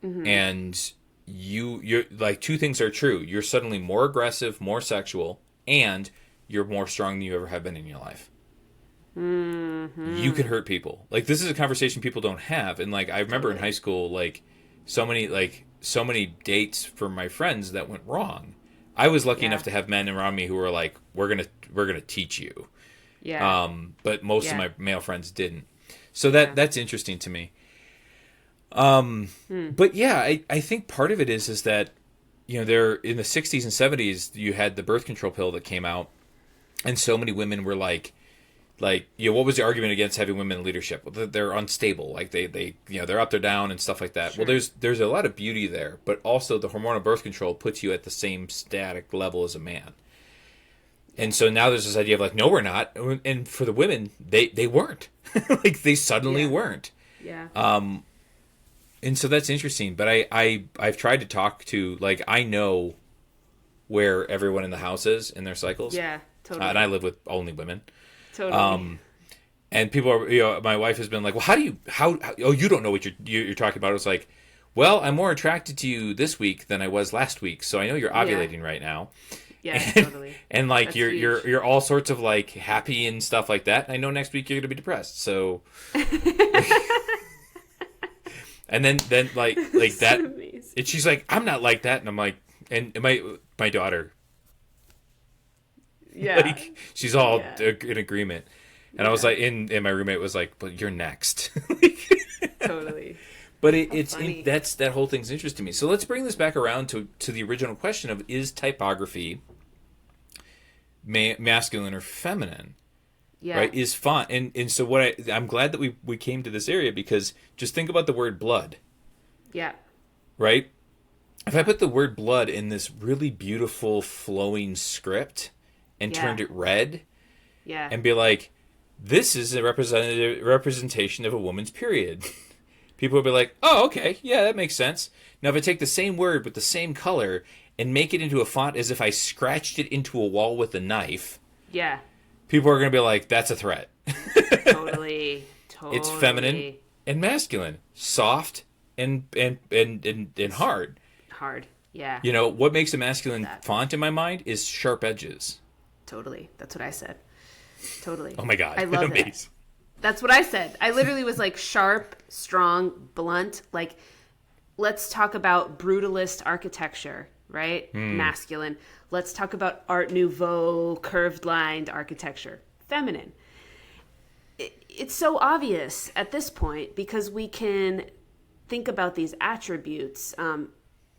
and you're like two things are true. You're suddenly more aggressive, more sexual, and you're more strong than you ever have been in your life. You can hurt people. Like this is a conversation people don't have. And like I remember in Totally. high school, so many dates for my friends that went wrong. I was lucky Yeah. enough to have men around me who were like, we're gonna teach you. Yeah. But most of Yeah. my male friends didn't. So Yeah. that's interesting to me. But yeah, I think part of it is that there in the 60s and 70s you had the birth control pill that came out, and so many women were what was the argument against having women in leadership? Well, they're unstable, like they're up, they're down, and stuff like that. Sure. Well, there's a lot of beauty there, but also the hormonal birth control puts you at the same static level as a man. And so now there's this idea of like, no, we're not. And for the women, they weren't. Like they suddenly Yeah. weren't. Yeah. And so that's interesting. But I've tried to talk to, like, I know where everyone in the house is in their cycles. Yeah. Totally. And I live with only women. Totally. And people are, my wife has been like, well, oh, you don't know what you're talking about. It's like, well, I'm more attracted to you this week than I was last week. So I know you're ovulating right now. Yeah. And, Totally. and like That's you're all sorts of like happy and stuff like that. And I know next week you're gonna be depressed. So and then like that, Amazing. and she's like, I'm not like that, and I'm like, and my daughter, Yeah. like she's all Yeah. in agreement. And I was Yeah. like, and my roommate was like, but you're next. Totally. But funny. that whole thing's interesting to me. So let's bring this back around to the original question of, is typography masculine or feminine? Yeah. Right? Is font, and so I'm glad that we came to this area, because just think about the word blood, Yeah. right? If I put the word blood in this really beautiful flowing script and Yeah. turned it red Yeah. and be like, this is a representation of a woman's period. People would be like, oh, okay, yeah, that makes sense. Now, if I take the same word with the same color and make it into a font as if I scratched it into a wall with a knife, Yeah. people are going to be like, that's a threat. Totally. Totally. It's feminine and masculine, soft and hard. Hard. Yeah. What makes a masculine That. font in my mind is sharp edges. Totally. That's what I said. Totally. Oh my God. I love Amazing. that. That's what I said. I literally was like sharp, strong, blunt. Like, let's talk about brutalist architecture, right? Masculine. Let's talk about Art Nouveau, curved lined architecture. Feminine. It's so obvious at this point because we can think about these attributes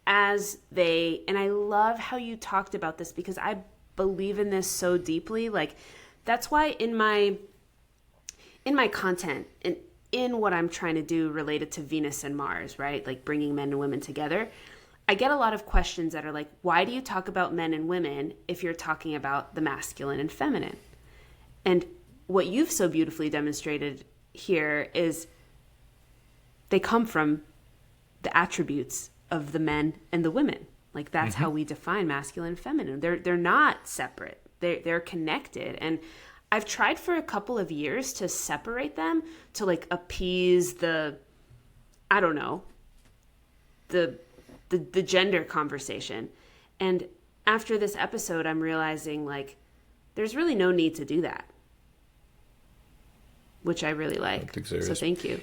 as they, and I love how you talked about this because I believe in this so deeply. Like, that's why in my content and in what I'm trying to do related to Venus and Mars, right? Like bringing men and women together, I get a lot of questions that are like, why do you talk about men and women if you're talking about the masculine and feminine? And what you've so beautifully demonstrated here is they come from the attributes of the men and the women. Like that's how we define masculine and feminine. They're not separate. They're connected. And I've tried for a couple of years to separate them to like appease the gender conversation. And after this episode, I'm realizing like there's really no need to do that, which I really like. I think there so is. thank you.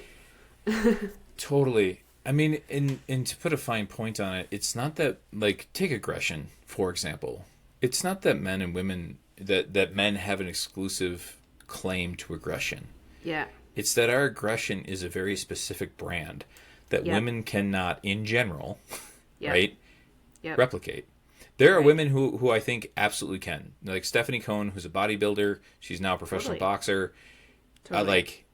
Totally. I mean, and to put a fine point on it, it's not that, like, take aggression, for example. It's not that men and women, that men have an exclusive claim to aggression. Yeah. It's that our aggression is a very specific brand that Yep. women cannot, in general, Yep. right, Yep. replicate. There are Right. women who I think absolutely can. Like Stephanie Cohn, who's a bodybuilder. She's now a professional Totally. boxer. Totally.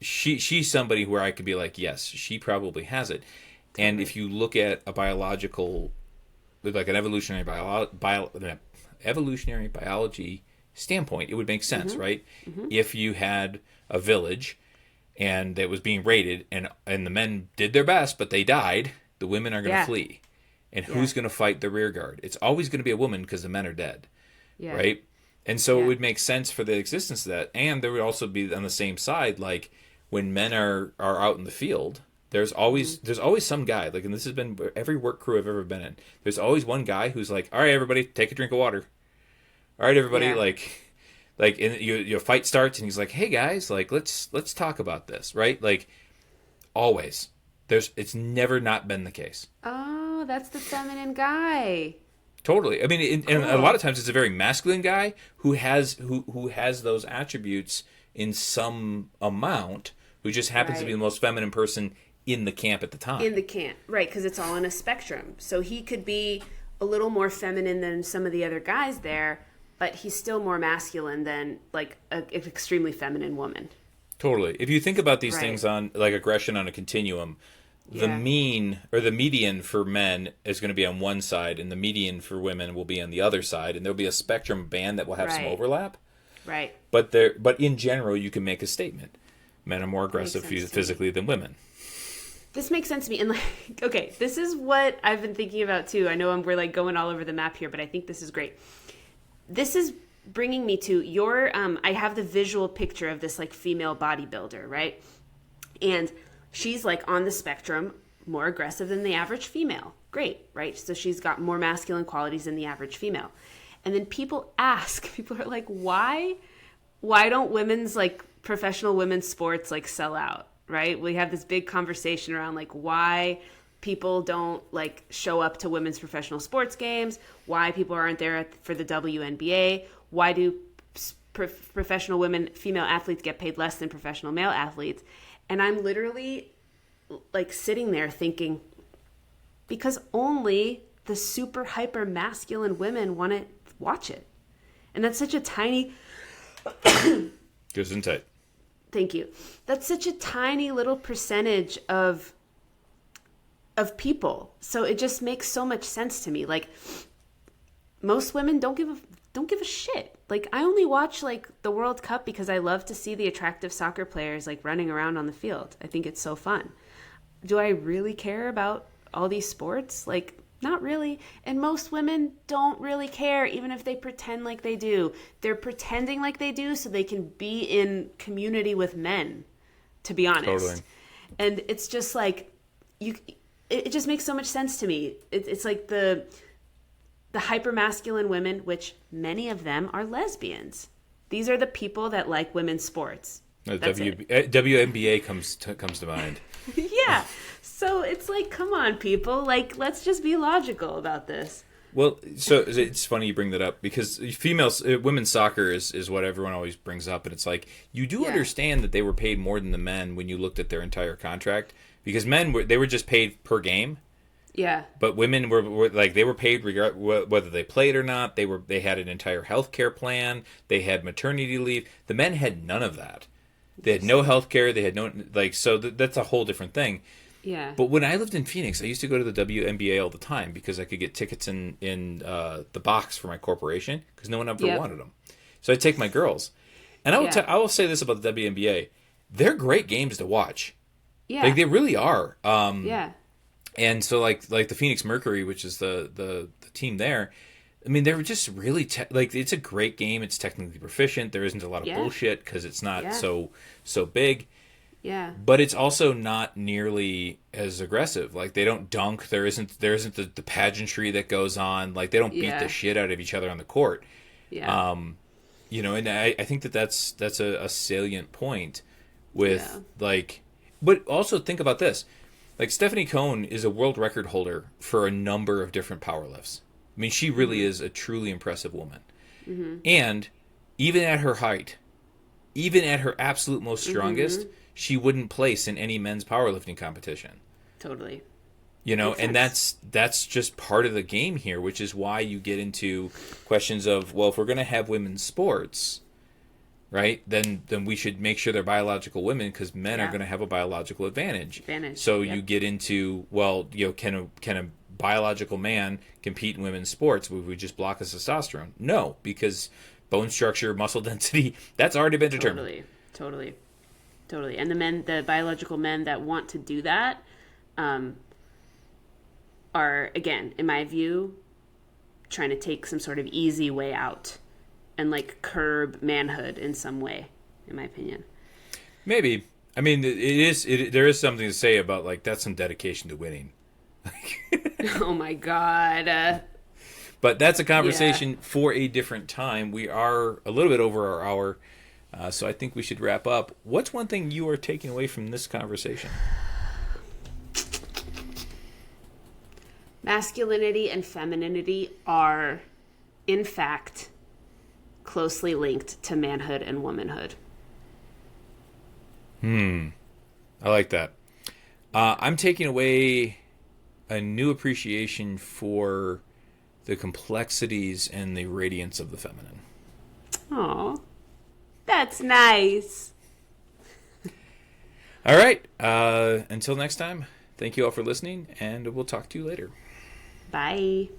She's somebody where I could be like, yes, she probably has it. And if you look at a biological like an evolutionary biology standpoint, it would make sense, right? If you had a village and it was being raided, and the men did their best, but they died, the women are going to flee. And who's going to fight the rear guard? It's always going to be a woman because the men are dead, right? And so it would make sense for the existence of that. And there would also be on the same side, like when men are out in the field, there's always some guy, like, and this has been every work crew I've ever been in. There's always one guy who's like, all right, everybody, take a drink of water. All right, everybody, like, and your fight starts, and he's like, hey guys, like, let's talk about this, right? Like, always. It's never not been the case. Oh, that's the feminine guy. Totally. I mean, and a lot of times it's a very masculine guy who has those attributes in some amount, who just happens to be the most feminine person in the camp at the time. In the camp, right? Because it's all on a spectrum. So he could be a little more feminine than some of the other guys there, but he's still more masculine than like an extremely feminine woman. Totally. If you think about these things on like aggression on a continuum, the mean or the median for men is going to be on one side, and the median for women will be on the other side, and there'll be a spectrum band that will have some overlap. Right. But in general, you can make a statement: men are more aggressive physically than women. This makes sense to me. And like, okay, this is what I've been thinking about too. I know we're like going all over the map here, but I think this is great. This is bringing me to your, I have the visual picture of this like female bodybuilder, right? And she's like on the spectrum, more aggressive than the average female. Great, right? So she's got more masculine qualities than the average female. And then people are like, why don't women's like professional women's sports like sell out, right? We have this big conversation around like why people don't like show up to women's professional sports games, why people aren't there for the WNBA, why do professional women, female athletes get paid less than professional male athletes? And I'm literally like sitting there thinking, because only the super hyper masculine women want to watch it. And that's such a tiny... Gesundheit. Thank you. That's such a tiny little percentage of people. So it just makes so much sense to me. Like, most women don't give a shit. Like, I only watch like the World Cup because I love to see the attractive soccer players like running around on the field. I think it's so fun. Do I really care about all these sports? Like, not really. And most women don't really care, even if they pretend like they do. They're pretending like they do so they can be in community with men, to be honest. Totally. And it's just like, it just makes so much sense to me. It's like the hyper-masculine women, which many of them are lesbians. These are the people that like women's sports. WNBA comes to mind. Yeah. So it's like, come on, people. Like, let's just be logical about this. Well, so it's funny you bring that up, because women's soccer is what everyone always brings up. And it's like, you do understand that they were paid more than the men when you looked at their entire contract, because they were just paid per game. Yeah. But women were like, they were paid whether they played or not. They had an entire health care plan. They had maternity leave. The men had none of that. They had no health care. They had no, like, so that's a whole different thing. Yeah. But when I lived in Phoenix, I used to go to the WNBA all the time because I could get tickets in the box for my corporation because no one ever wanted them. So I'd take my girls. And I will say this about the WNBA. They're great games to watch. Yeah. Like, they really are. Yeah. And so like the Phoenix Mercury, which is the team there, I mean, they were just really like, it's a great game. It's technically proficient. There isn't a lot of bullshit because it's not so big. Yeah. But it's also not nearly as aggressive. Like, they don't dunk. There isn't the pageantry that goes on. Like, they don't beat the shit out of each other on the court. Yeah. And I think that's a salient point with like, but also think about this. Like, Stephanie Cohn is a world record holder for a number of different power lifts. I mean, she really is a truly impressive woman. Mm-hmm. And even at her height, even at her absolute most strongest, she wouldn't place in any men's powerlifting competition. Totally. And that's just part of the game here, which is why you get into questions of, well, if we're going to have women's sports, right, then we should make sure they're biological women, because men are going to have a biological advantage. So you get into, well, can a biological man compete in women's sports? Would we just block his testosterone? No, because bone structure, muscle density, that's already been determined. Totally. And the biological men that want to do that, are, again, in my view, trying to take some sort of easy way out and like curb manhood in some way, in my opinion. Maybe. I mean, there is something to say about like that's some dedication to winning. Oh my God. But that's a conversation for a different time. We are a little bit over our hour, so I think we should wrap up. What's one thing you are taking away from this conversation? Masculinity and femininity are, in fact, closely linked to manhood and womanhood. I like that. I'm taking away a new appreciation for the complexities and the radiance of the feminine. Aw, that's nice. All right. Until next time, thank you all for listening, and we'll talk to you later. Bye.